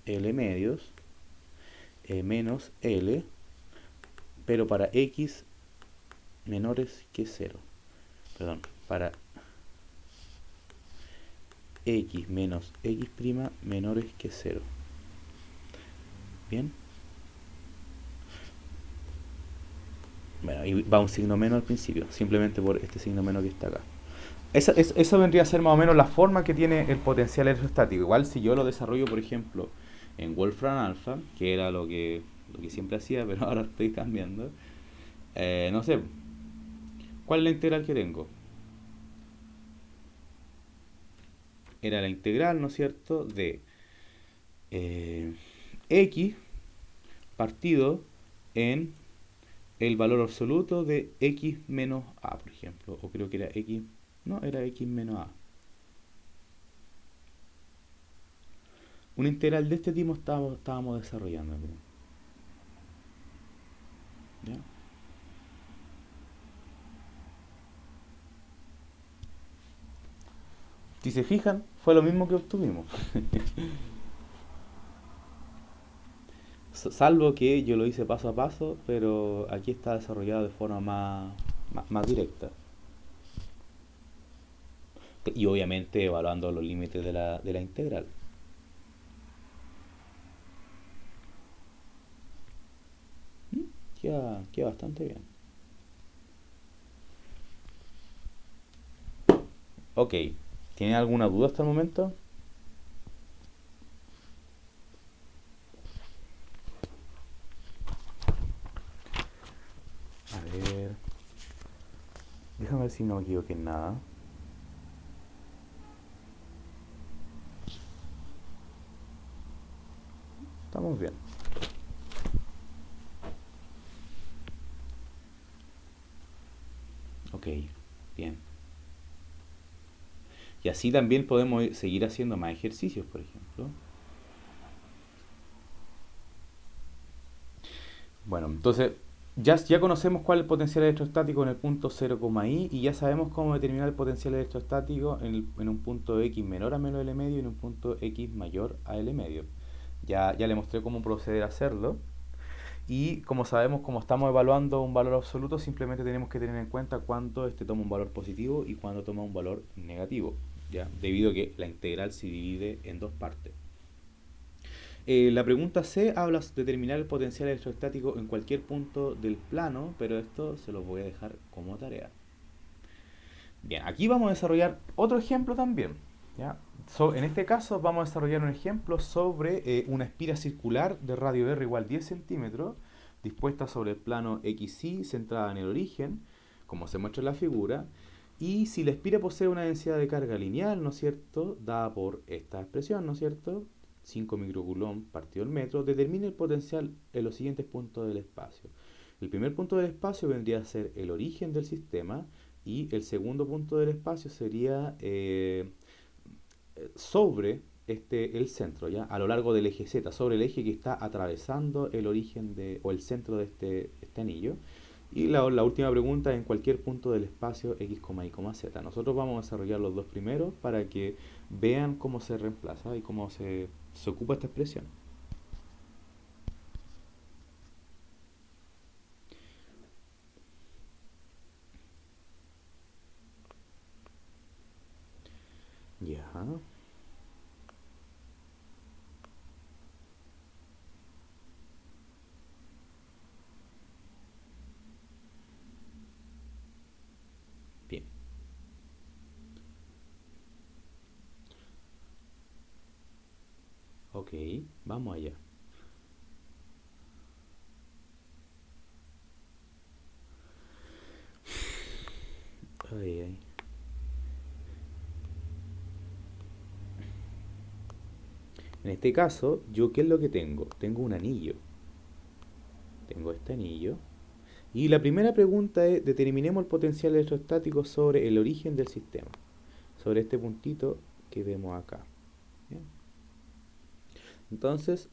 L medios menos L, pero para x menores que 0. Perdón, para x menos x' menores que 0. Bien. Bueno, y va un signo menos al principio, simplemente por este signo menos que está acá. Eso vendría a ser más o menos la forma que tiene el potencial electrostático. Igual si yo lo desarrollo, por ejemplo, en Wolfram Alpha, que era lo que siempre hacía, pero ahora estoy cambiando. No sé, ¿cuál es la integral que tengo? Era la integral, ¿no es cierto?, de eh, x partido en el valor absoluto de x menos a, por ejemplo. O creo que era x, no, era x menos a. Una integral de este tipo estábamos desarrollando. ¿Ya? Si se fijan, fue lo mismo que obtuvimos. Salvo que yo lo hice paso a paso, pero aquí está desarrollado de forma más directa. Y obviamente evaluando los límites de la integral. Queda bastante bien. Ok, ¿tienen alguna duda hasta el momento? A ver, déjame ver si no me equivoqué en nada. Estamos bien. Ok, bien. Y así también podemos seguir haciendo más ejercicios, por ejemplo. Bueno, entonces ya conocemos cuál es el potencial electrostático en el punto 0, i y ya sabemos cómo determinar el potencial electrostático en un punto x menor a menos L medio y en un punto x mayor a L medio. Ya le mostré cómo proceder a hacerlo. Y como sabemos, como estamos evaluando un valor absoluto, simplemente tenemos que tener en cuenta cuándo este toma un valor positivo y cuándo toma un valor negativo, ¿ya? Debido a que la integral se divide en dos partes. La pregunta C habla de determinar el potencial electrostático en cualquier punto del plano, pero esto se lo voy a dejar como tarea. Bien, aquí vamos a desarrollar otro ejemplo también. ¿Ya? En este caso vamos a desarrollar un ejemplo sobre una espira circular de radio R igual 10 centímetros, dispuesta sobre el plano XY, centrada en el origen, como se muestra en la figura, y si la espira posee una densidad de carga lineal, ¿no es cierto?, dada por esta expresión, ¿no es cierto?, 5 microcoulomb partido el metro, determine el potencial en los siguientes puntos del espacio. El primer punto del espacio vendría a ser el origen del sistema, y el segundo punto del espacio sería sobre el centro, ¿ya? A lo largo del eje Z, sobre el eje que está atravesando el origen o el centro de este anillo. Y la última pregunta en cualquier punto del espacio x, y, z. Nosotros vamos a desarrollar los dos primeros para que vean cómo se reemplaza y cómo se ocupa esta expresión. Ya. Ok, vamos allá. Ay, ay. En este caso, ¿yo qué es lo que tengo? Tengo un anillo. Tengo este anillo. Y la primera pregunta es, determinemos el potencial electrostático sobre el origen del sistema. Sobre este puntito que vemos acá. ¿Bien? Entonces,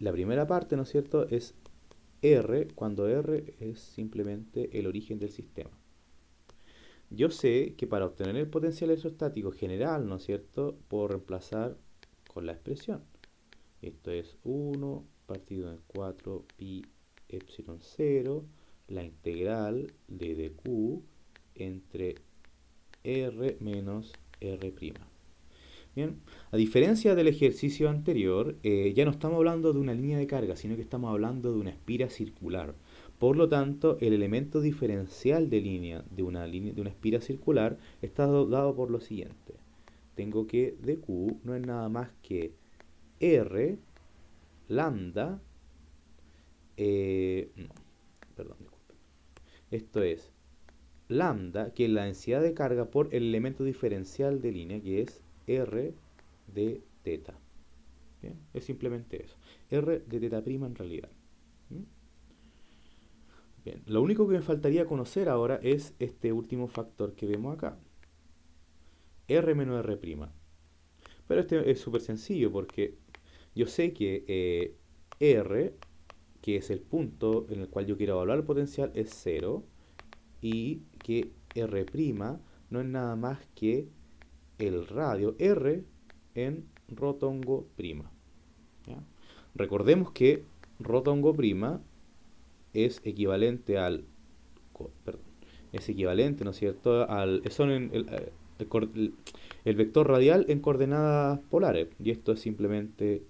la primera parte, ¿no es cierto?, es R, cuando R es simplemente el origen del sistema. Yo sé que para obtener el potencial electrostático general, ¿no es cierto?, puedo reemplazar con la expresión. Esto es 1 partido en 4 pi epsilon 0, la integral de dq entre r menos r'. Bien, a diferencia del ejercicio anterior, ya no estamos hablando de una línea de carga, sino que estamos hablando de una espira circular. Por lo tanto, el elemento diferencial de línea de una espira circular está dado por lo siguiente. Tengo que dq no es nada más que r lambda, no, perdón, disculpen. Esto es lambda, que es la densidad de carga por el elemento diferencial de línea, que es r de teta. ¿Bien? Es simplemente eso. R de teta prima en realidad. ¿Mm? Bien, lo único que me faltaría conocer ahora es este último factor que vemos acá. R menos R prima. Pero este es súper sencillo porque yo sé que R, que es el punto en el cual yo quiero evaluar el potencial, es cero, y que R' no es nada más que el radio R en rotongo prima. ¿Ya? Recordemos que rotongo prima es equivalente al, perdón, es equivalente, ¿no es cierto?, son el vector radial en coordenadas polares, y esto es simplemente,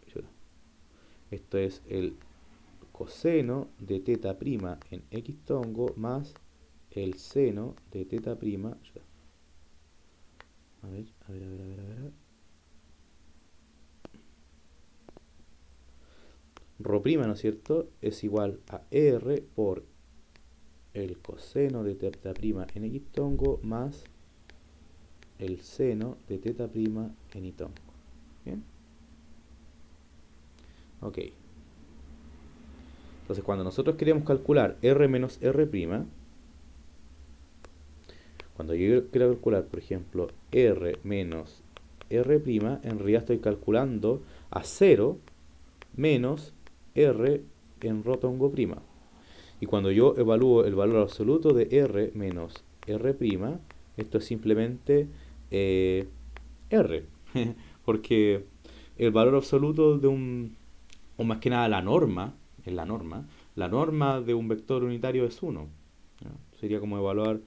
esto es el coseno de teta prima en x tongo más el seno de teta prima. A ver, a ver, a ver, a ver, a ver. R'O', ¿no es cierto?, es igual a R por el coseno de teta prima en x tongo más el seno de teta prima en y tongo. ¿Bien? Ok. Entonces, cuando nosotros queremos calcular R menos R', cuando yo quiero calcular, por ejemplo, R menos R', en realidad estoy calculando a 0 menos R en rotongo prima. Y cuando yo evalúo el valor absoluto de R menos R', esto es simplemente R. Porque el valor absoluto de o más que nada la norma de un vector unitario es 1. Sería como evaluar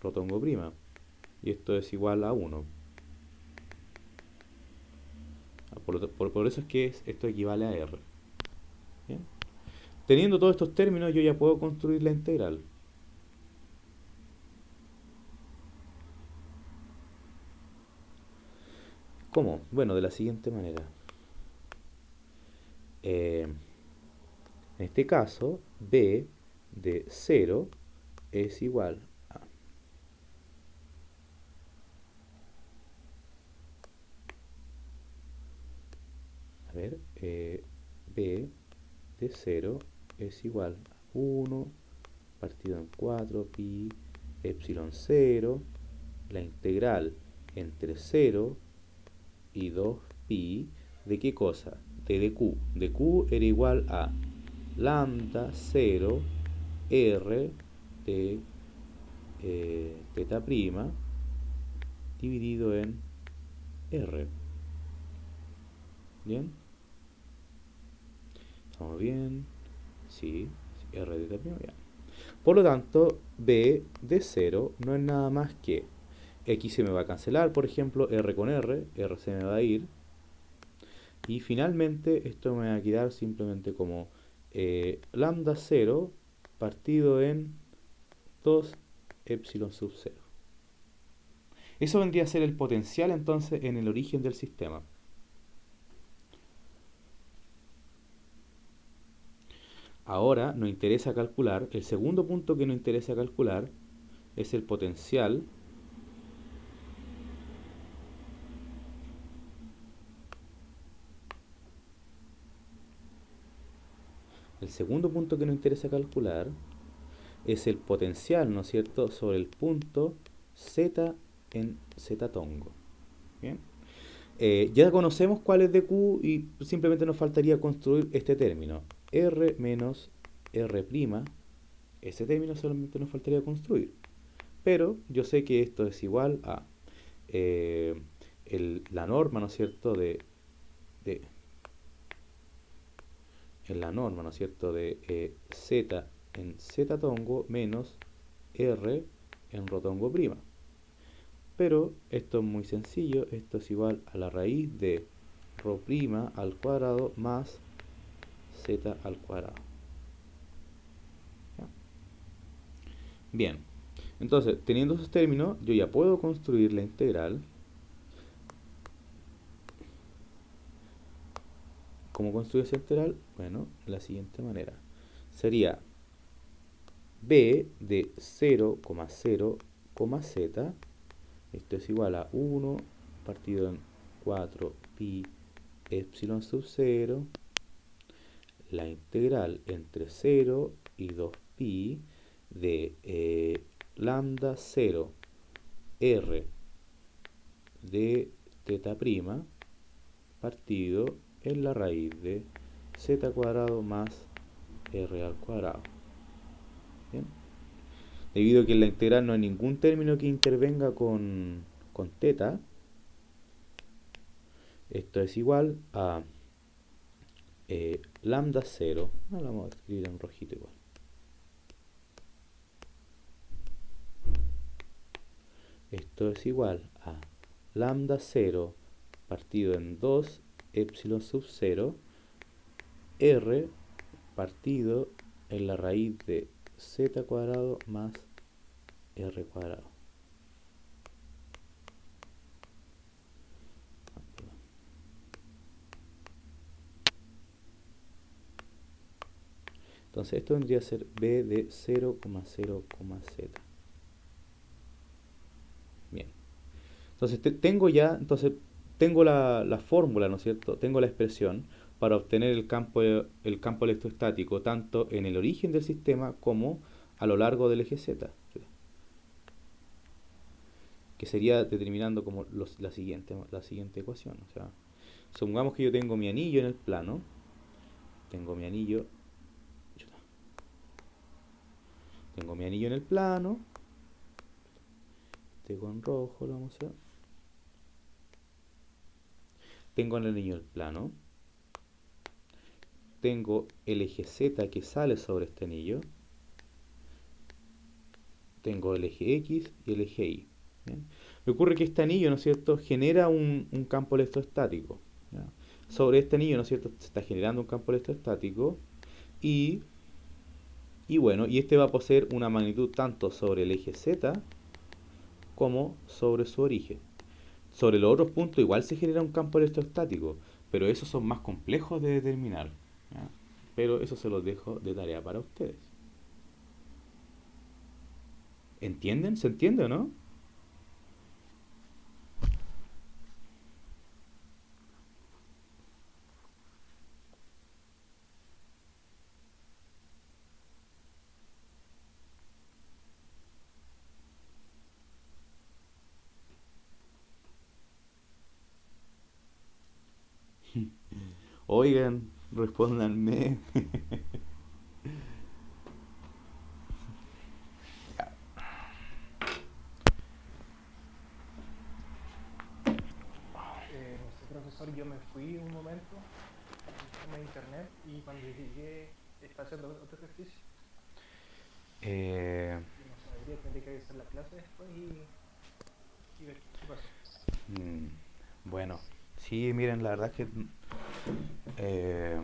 rotongo prima. Y esto es igual a 1. Por eso es que esto equivale a R. ¿Bien? Teniendo todos estos términos, yo ya puedo construir la integral. ¿Cómo? Bueno, de la siguiente manera. En este caso, b de 0 es igual a ver, b de 0 es igual a 1 partido en 4 pi epsilon 0, la integral entre 0 y 2 pi, ¿de qué cosa? De dq. Dq era igual a lambda 0 r de teta prima dividido en r. ¿Bien? ¿Estamos bien? Sí, r de teta prima, bien. Por lo tanto, b de 0 no es nada más que x se me va a cancelar, por ejemplo, r con r se me va a ir. Y finalmente esto me va a quedar simplemente como lambda 0 partido en 2 epsilon sub 0. Eso vendría a ser el potencial entonces en el origen del sistema. ahora nos interesa calcular, el segundo punto que nos interesa calcular es el potencial. El segundo punto que nos interesa calcular es el potencial, ¿no es cierto?, sobre el punto Z en Z tongo. ¿Bien? Ya conocemos cuál es de Q y simplemente nos faltaría construir este término. R menos R', ese término solamente nos faltaría construir. Pero yo sé que esto es igual a eh, la norma, ¿no es cierto?, de en la norma, ¿no es cierto?, de Z en Z tongo menos R en rotongo prima. Pero esto es muy sencillo, esto es igual a la raíz de rho prima al cuadrado más Z al cuadrado. ¿Ya? Bien, entonces teniendo esos términos, yo ya puedo construir la integral. ¿Cómo construir esa integral? Bueno, de la siguiente manera. Sería b de 0,0, z, esto es igual a 1 partido en 4 pi epsilon sub 0, la integral entre 0 y 2pi de lambda 0 r de teta prima partido en la raíz de z cuadrado más r al cuadrado. ¿Bien? Debido a que en la integral no hay ningún término que intervenga con teta, esto es igual a lambda 0. Lo vamos a escribir en rojito igual. Esto es igual a lambda 0 partido en 2 epsilon sub 0 r partido en la raíz de z cuadrado más r cuadrado. Entonces esto vendría a ser b de 0,0, z. Bien. Entonces tengo la fórmula, ¿no es cierto? Tengo la expresión para obtener el campo electrostático tanto en el origen del sistema como a lo largo del eje Z, que sería determinando como la siguiente ecuación. O sea, supongamos que yo tengo mi anillo en el plano, tengo mi anillo, tengo mi anillo en el plano, este con rojo lo vamos a hacer. Tengo el anillo en el plano, tengo el eje Z que sale sobre este anillo, tengo el eje X y el eje Y. ¿Bien? Me ocurre que este anillo, ¿no es cierto?, genera un campo electrostático. ¿Ya? Sobre este anillo, ¿no es cierto?, se está generando un campo electrostático y, y este va a poseer una magnitud tanto sobre el eje Z como sobre su origen. Sobre los otros puntos igual se genera un campo electrostático, pero esos son más complejos de determinar. ¿Ya? Pero eso se los dejo de tarea para ustedes. ¿Entienden? ¿Se entiende o no? Oigan, respóndanme. No sé, profesor, yo me fui un momento al tema de internet y cuando llegué estaba haciendo otro ejercicio Eh, y no sabría, tendría que revisar la clase después y ver qué pasó. mm, bueno, sí, miren, la verdad es que eh,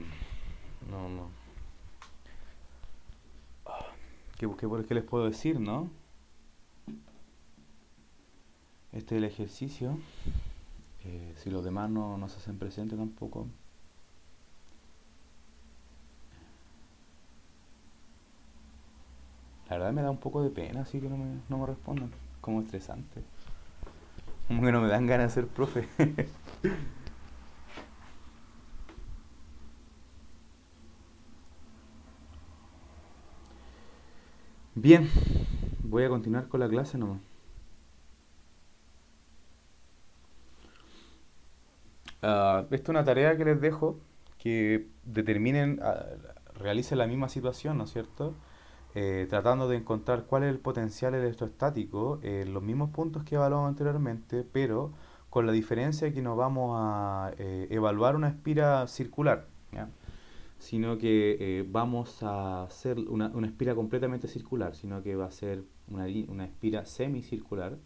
no, no. ¿Qué les puedo decir, no? Este es el ejercicio. Si los demás no se hacen presentes tampoco. La verdad me da un poco de pena, así que no me respondan. Como estresante. Como que no me dan ganas de ser profe. Bien, voy a continuar con la clase nomás. Esta es una tarea que les dejo, que determinen, realicen la misma situación, ¿no es cierto? Tratando de encontrar cuál es el potencial electrostático en los mismos puntos que evaluamos anteriormente, pero con la diferencia que no vamos a evaluar una espira circular, ¿ya? Sino que vamos a hacer una espira completamente circular, sino que va a ser una espira semicircular,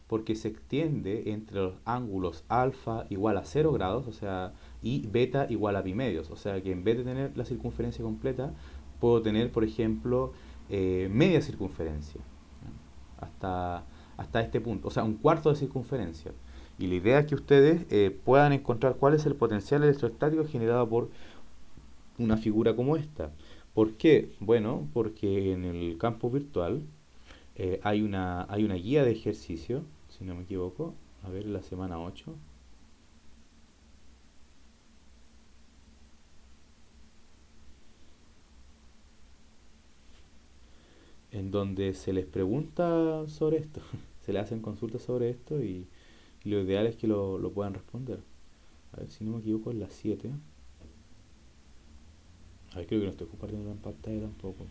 porque se extiende entre los ángulos alfa igual a 0 grados, o sea, y beta igual a pi medios, o sea que en vez de tener la circunferencia completa, puedo tener, por ejemplo, media circunferencia, ¿ya? Hasta este punto, o sea, un cuarto de circunferencia. Y la idea es que ustedes puedan encontrar cuál es el potencial electrostático generado por una figura como esta. ¿Por qué? Bueno, porque en el campo virtual hay una guía de ejercicio, si no me equivoco, a ver, la semana 8 en donde se les pregunta sobre esto, se les hacen consultas sobre esto y lo ideal es que lo puedan responder. A ver, si no me equivoco, es la 7. A ver, creo que no estoy compartiendo la pantalla tampoco.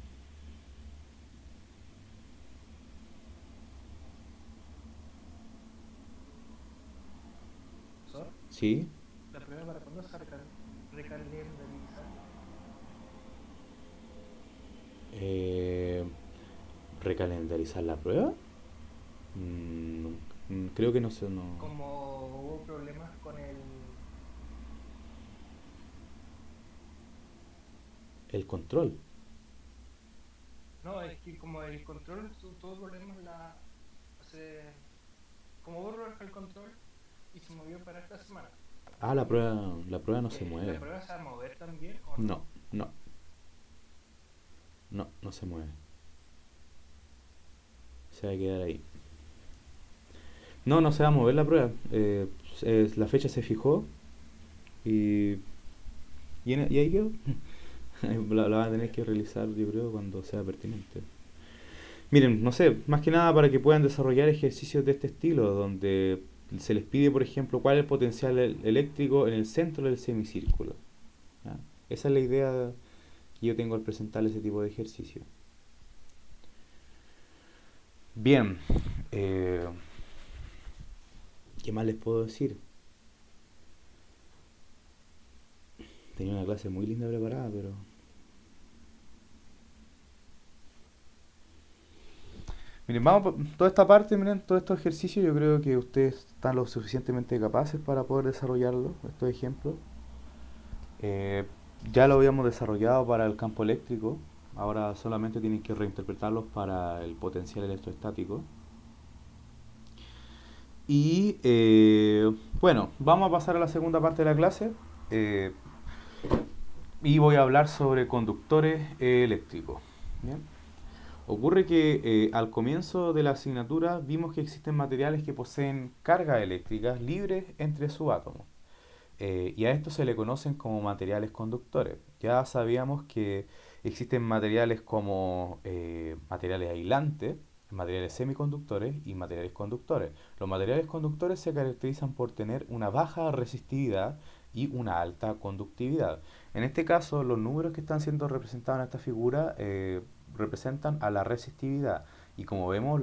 Profesor, ¿Sí? la prueba para cuándo se recalendariza. Eh, ¿Recalendarizar la prueba? Creo que no sé, no. Como hubo problemas con el... El control. No, es que como el control tuvo problemas como hubo problemas con el control y se movió para esta semana. Ah, la prueba no se ¿La mueve. prueba se va a mover también o No, no? no, no se mueve. Se va a quedar ahí. No se va a mover la prueba. La fecha se fijó y, y ahí quedó. La van a tener que realizar, yo creo, cuando sea pertinente. Miren, no sé, más que nada para que puedan desarrollar ejercicios de este estilo, donde se les pide, por ejemplo, cuál es el potencial eléctrico en el centro del semicírculo. ¿Ya? Esa es la idea que yo tengo al presentar ese tipo de ejercicio. Bien, eh, ¿qué más les puedo decir? Tenía una clase muy linda preparada, pero... Miren, vamos por toda esta parte, miren, todos estos ejercicios, yo creo que ustedes están lo suficientemente capaces para poder desarrollarlos, estos ejemplos. Eh, ya lo habíamos desarrollado para el campo eléctrico, ahora solamente tienen que reinterpretarlos para el potencial electrostático. Y bueno, vamos a pasar a la segunda parte de la clase eh, y voy a hablar sobre conductores eléctricos. ¿Bien? Ocurre que al comienzo de la asignatura vimos que existen materiales que poseen cargas eléctricas libres entre sus átomos. Y a esto se le conocen como materiales conductores. Ya sabíamos que existen materiales como materiales aislantes, materiales semiconductores y materiales conductores. Los materiales conductores se caracterizan por tener una baja resistividad y una alta conductividad. En este caso, los números que están siendo representados en esta figura representan a la resistividad. Y como vemos,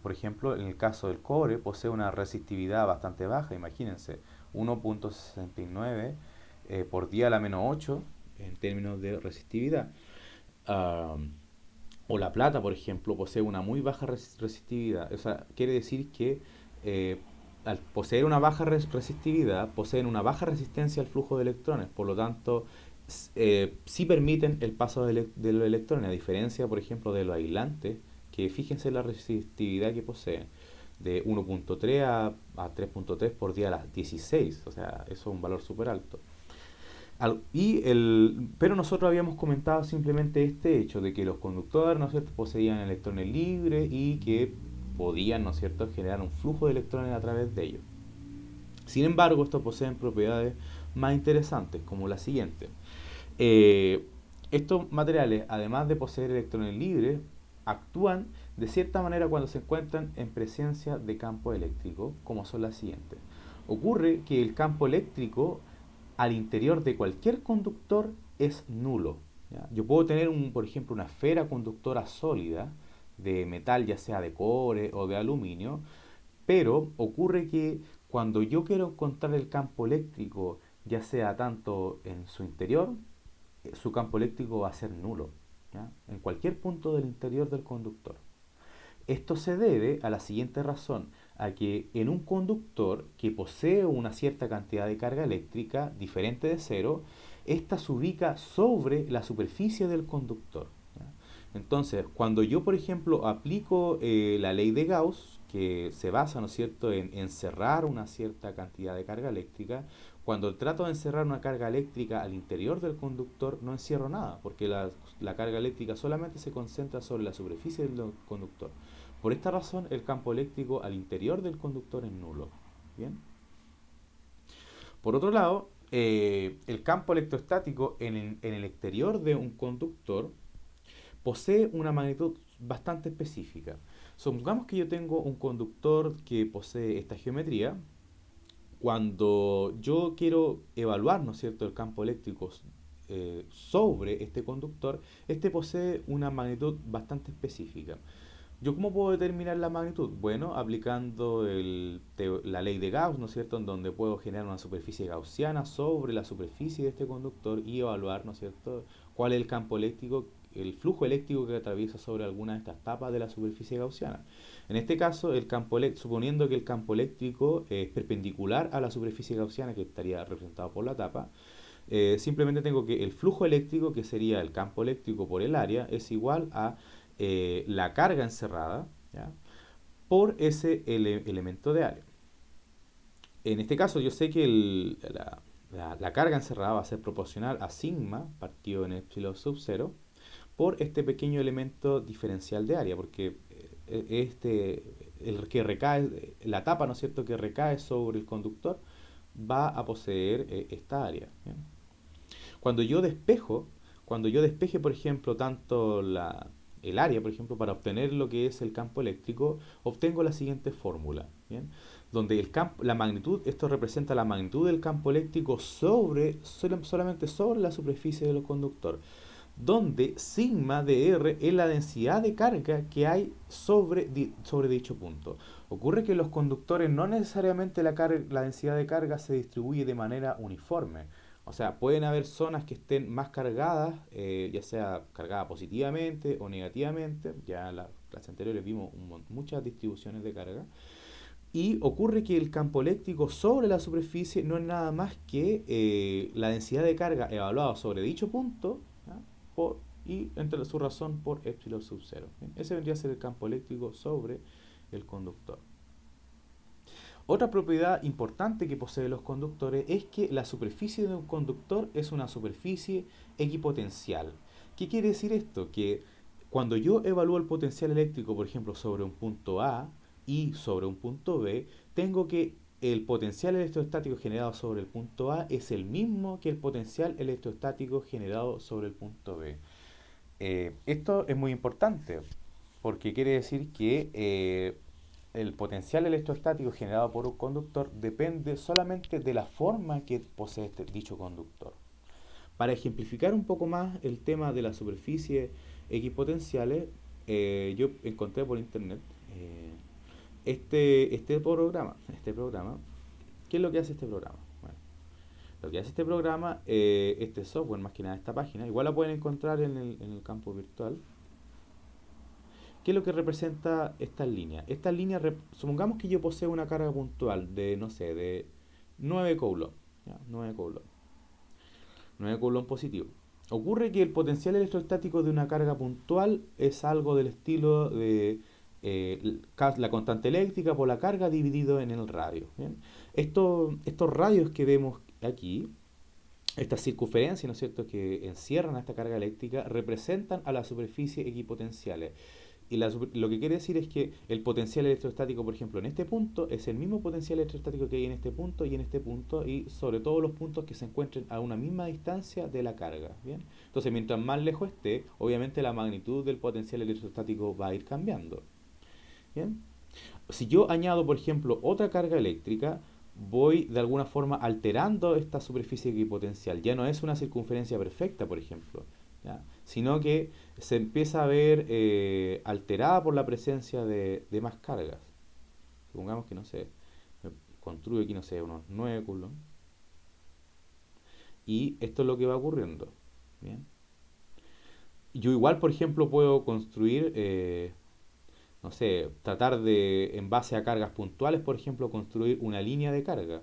por ejemplo, en el caso del cobre, posee una resistividad bastante baja, imagínense, 1.69 por 10 a la menos 8 en términos de resistividad. Um, o la plata, por ejemplo, posee una muy baja resistividad. O sea, quiere decir que eh, al poseer una baja resistividad, poseen una baja resistencia al flujo de electrones. Por lo tanto, sí permiten el paso de los electrones, a diferencia, por ejemplo, de los aislantes, que fíjense la resistividad que poseen, de 1.3 a 3.3 por día a las 16. O sea, eso es un valor súper alto. Pero nosotros habíamos comentado simplemente este hecho de que los conductores, ¿no es cierto?, poseían electrones libres y que podían, ¿no es cierto?, generar un flujo de electrones a través de ellos. Sin embargo, estos poseen propiedades más interesantes, como la siguiente. Eh, Estos materiales, además de poseer electrones libres, actúan de cierta manera cuando se encuentran en presencia de campo eléctrico, como son las siguientes. Ocurre que el campo eléctrico al interior de cualquier conductor es nulo. ¿Ya? Yo puedo tener, por ejemplo, una esfera conductora sólida de metal, ya sea de cobre o de aluminio, pero ocurre que cuando yo quiero encontrar el campo eléctrico, ya sea tanto en su interior, su campo eléctrico va a ser nulo, ¿ya?, en cualquier punto del interior del conductor. Esto se debe a la siguiente razón, a que en un conductor que posee una cierta cantidad de carga eléctrica diferente de cero, ésta se ubica sobre la superficie del conductor. ¿Ya? Entonces, cuando yo, por ejemplo, aplico la ley de Gauss, que se basa, ¿no es cierto?, en encerrar una cierta cantidad de carga eléctrica, cuando trato de encerrar una carga eléctrica al interior del conductor, no encierro nada, porque la carga eléctrica solamente se concentra sobre la superficie del conductor. Por esta razón, el campo eléctrico al interior del conductor es nulo. ¿Bien? Por otro lado, el campo electrostático en el exterior de un conductor posee una magnitud bastante específica. Supongamos que yo tengo un conductor que posee esta geometría. Cuando yo quiero evaluar, ¿no es cierto?, el campo eléctrico sobre este conductor, este posee una magnitud bastante específica. ¿Yo cómo puedo determinar la magnitud? Bueno, aplicando la ley de Gauss, ¿no es cierto?, en donde puedo generar una superficie gaussiana sobre la superficie de este conductor y evaluar, ¿no es cierto?, cuál es el campo eléctrico, el flujo eléctrico que atraviesa sobre alguna de estas tapas de la superficie gaussiana. En este caso, suponiendo que el campo eléctrico es perpendicular a la superficie gaussiana, que estaría representado por la tapa, simplemente tengo que el flujo eléctrico, que sería el campo eléctrico por el área, es igual a la carga encerrada, ¿ya?, por ese elemento de área. En este caso yo sé que la carga encerrada va a ser proporcional a sigma partido en epsilon sub 0 por este pequeño elemento diferencial de área, porque el que recae, la tapa, ¿no es cierto?, que recae sobre el conductor va a poseer esta área. ¿Bien? Cuando yo despejo, cuando yo despeje, por ejemplo, tanto el área, por ejemplo, para obtener lo que es el campo eléctrico, obtengo la siguiente fórmula, ¿bien?, donde la magnitud, esto representa la magnitud del campo eléctrico solamente sobre la superficie del conductor, donde sigma de R es la densidad de carga que hay sobre dicho punto. Ocurre que en los conductores no necesariamente la densidad de carga se distribuye de manera uniforme. O sea, pueden haber zonas que estén más cargadas, ya sea cargadas positivamente o negativamente. Ya en las clases anteriores vimos muchas distribuciones de carga. Y ocurre que el campo eléctrico sobre la superficie no es nada más que la densidad de carga evaluada sobre dicho punto, ¿ya?, y entre su razón por epsilon sub 0. Ese vendría a ser el campo eléctrico sobre el conductor. Otra propiedad importante que poseen los conductores es que la superficie de un conductor es una superficie equipotencial. ¿Qué quiere decir esto? Que cuando yo evalúo el potencial eléctrico, por ejemplo, sobre un punto A y sobre un punto B, tengo que el potencial electrostático generado sobre el punto A es el mismo que el potencial electrostático generado sobre el punto B. Esto es muy importante porque quiere decir que el potencial electrostático generado por un conductor depende solamente de la forma que posee dicho conductor. Para ejemplificar un poco más el tema de las superficies equipotenciales, yo encontré por internet este programa. ¿Qué es lo que hace este programa? Bueno, lo que hace este programa, este software, más que nada esta página, igual la pueden encontrar en el campo virtual. ¿Qué es lo que representa estas líneas? Estas líneas, supongamos que yo poseo una carga puntual de, no sé, de 9 coulombs. ¿Ya? 9 coulombs. 9 coulombs positivos. Ocurre que el potencial electrostático de una carga puntual es algo del estilo de la constante eléctrica por la carga dividido en el radio. ¿Bien? Estos radios que vemos aquí Estas circunferencias, ¿no es cierto?, que encierran a esta carga eléctrica representan a las superficies equipotenciales. Y lo que quiere decir es que el potencial electrostático, por ejemplo, en este punto es el mismo potencial electrostático que hay en este punto y en este punto y sobre todo los puntos que se encuentren a una misma distancia de la carga. ¿Bien? Entonces, mientras más lejos esté, obviamente la magnitud del potencial electrostático va a ir cambiando. ¿Bien? Si yo añado, por ejemplo, otra carga eléctrica, voy de alguna forma alterando esta superficie equipotencial. Ya no es una circunferencia perfecta, por ejemplo, ¿ya? Sino que se empieza a ver alterada por la presencia de más cargas. Supongamos que, no sé, construyo aquí, no sé, unos 9 coulombs. Y esto es lo que va ocurriendo. ¿Bien? Yo igual, por ejemplo, puedo construir no sé, tratar de, en base a cargas puntuales, por ejemplo, construir una línea de carga.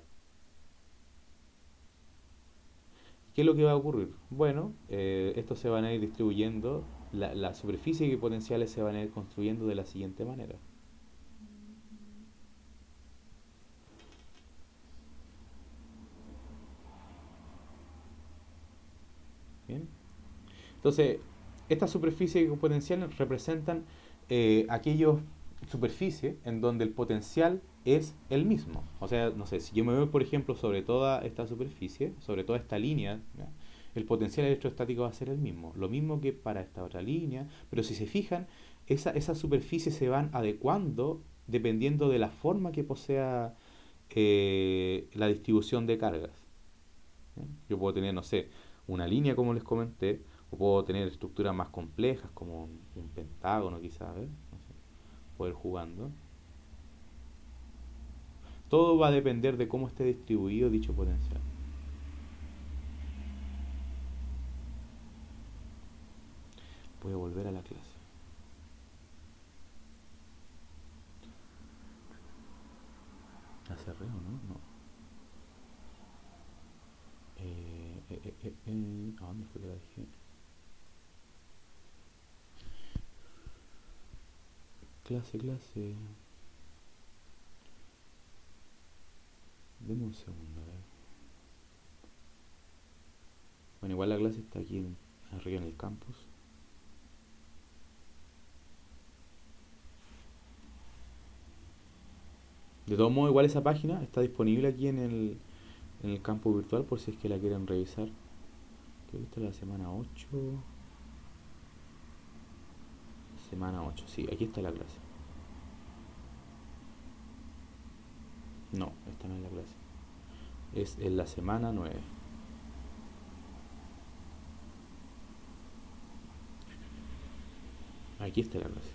¿Qué es lo que va a ocurrir? Bueno, estos se van a ir distribuyendo, las superficies potenciales se van a ir construyendo de la siguiente manera. ¿Bien? Entonces, estas superficies potenciales representan aquellas superficies en donde el potencial es el mismo. O sea, no sé, si yo me voy, por ejemplo, sobre toda esta superficie, sobre toda esta línea, ¿ya?, el potencial electrostático va a ser el mismo. Lo mismo que para esta otra línea, pero si se fijan, esas superficies se van adecuando dependiendo de la forma que posea la distribución de cargas. ¿Ya? Yo puedo tener, no sé, una línea como les comenté, o puedo tener estructuras más complejas como un pentágono quizás, ¿ver? No sé, poder jugando. Todo va a depender de cómo esté distribuido dicho potencial. Voy a volver a la clase. ¿La cerré o no? No. ¿A dónde fue que la dejé? Clase, clase. Deme un segundo, a ver. Bueno, igual la clase está aquí arriba en el campus. De todos modos, igual esa página está disponible aquí en el campus virtual por si es que la quieren revisar. Creo que esta es la semana 8. Semana 8, sí, aquí está la clase. No, esta no es la clase. Es en la semana 9. Aquí está la clase.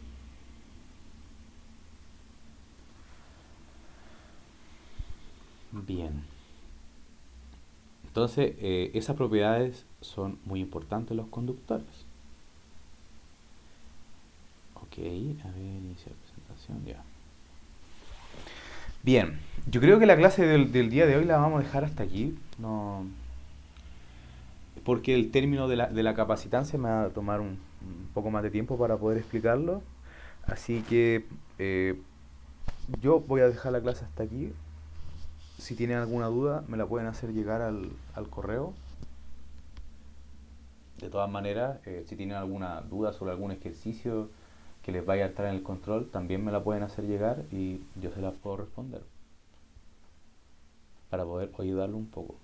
Bien. Entonces, esas propiedades son muy importantes en los conductores. Ok, a ver, iniciar presentación, ya. Bien, yo creo que la clase del día de hoy la vamos a dejar hasta aquí. No, porque el término de la capacitancia me va a tomar un poco más de tiempo para poder explicarlo. Así que yo voy a dejar la clase hasta aquí. Si tienen alguna duda, me la pueden hacer llegar al correo. De todas maneras, si tienen alguna duda sobre algún ejercicio que les vaya a estar en el control, también me la pueden hacer llegar y yo se las puedo responder para poder ayudarlo un poco.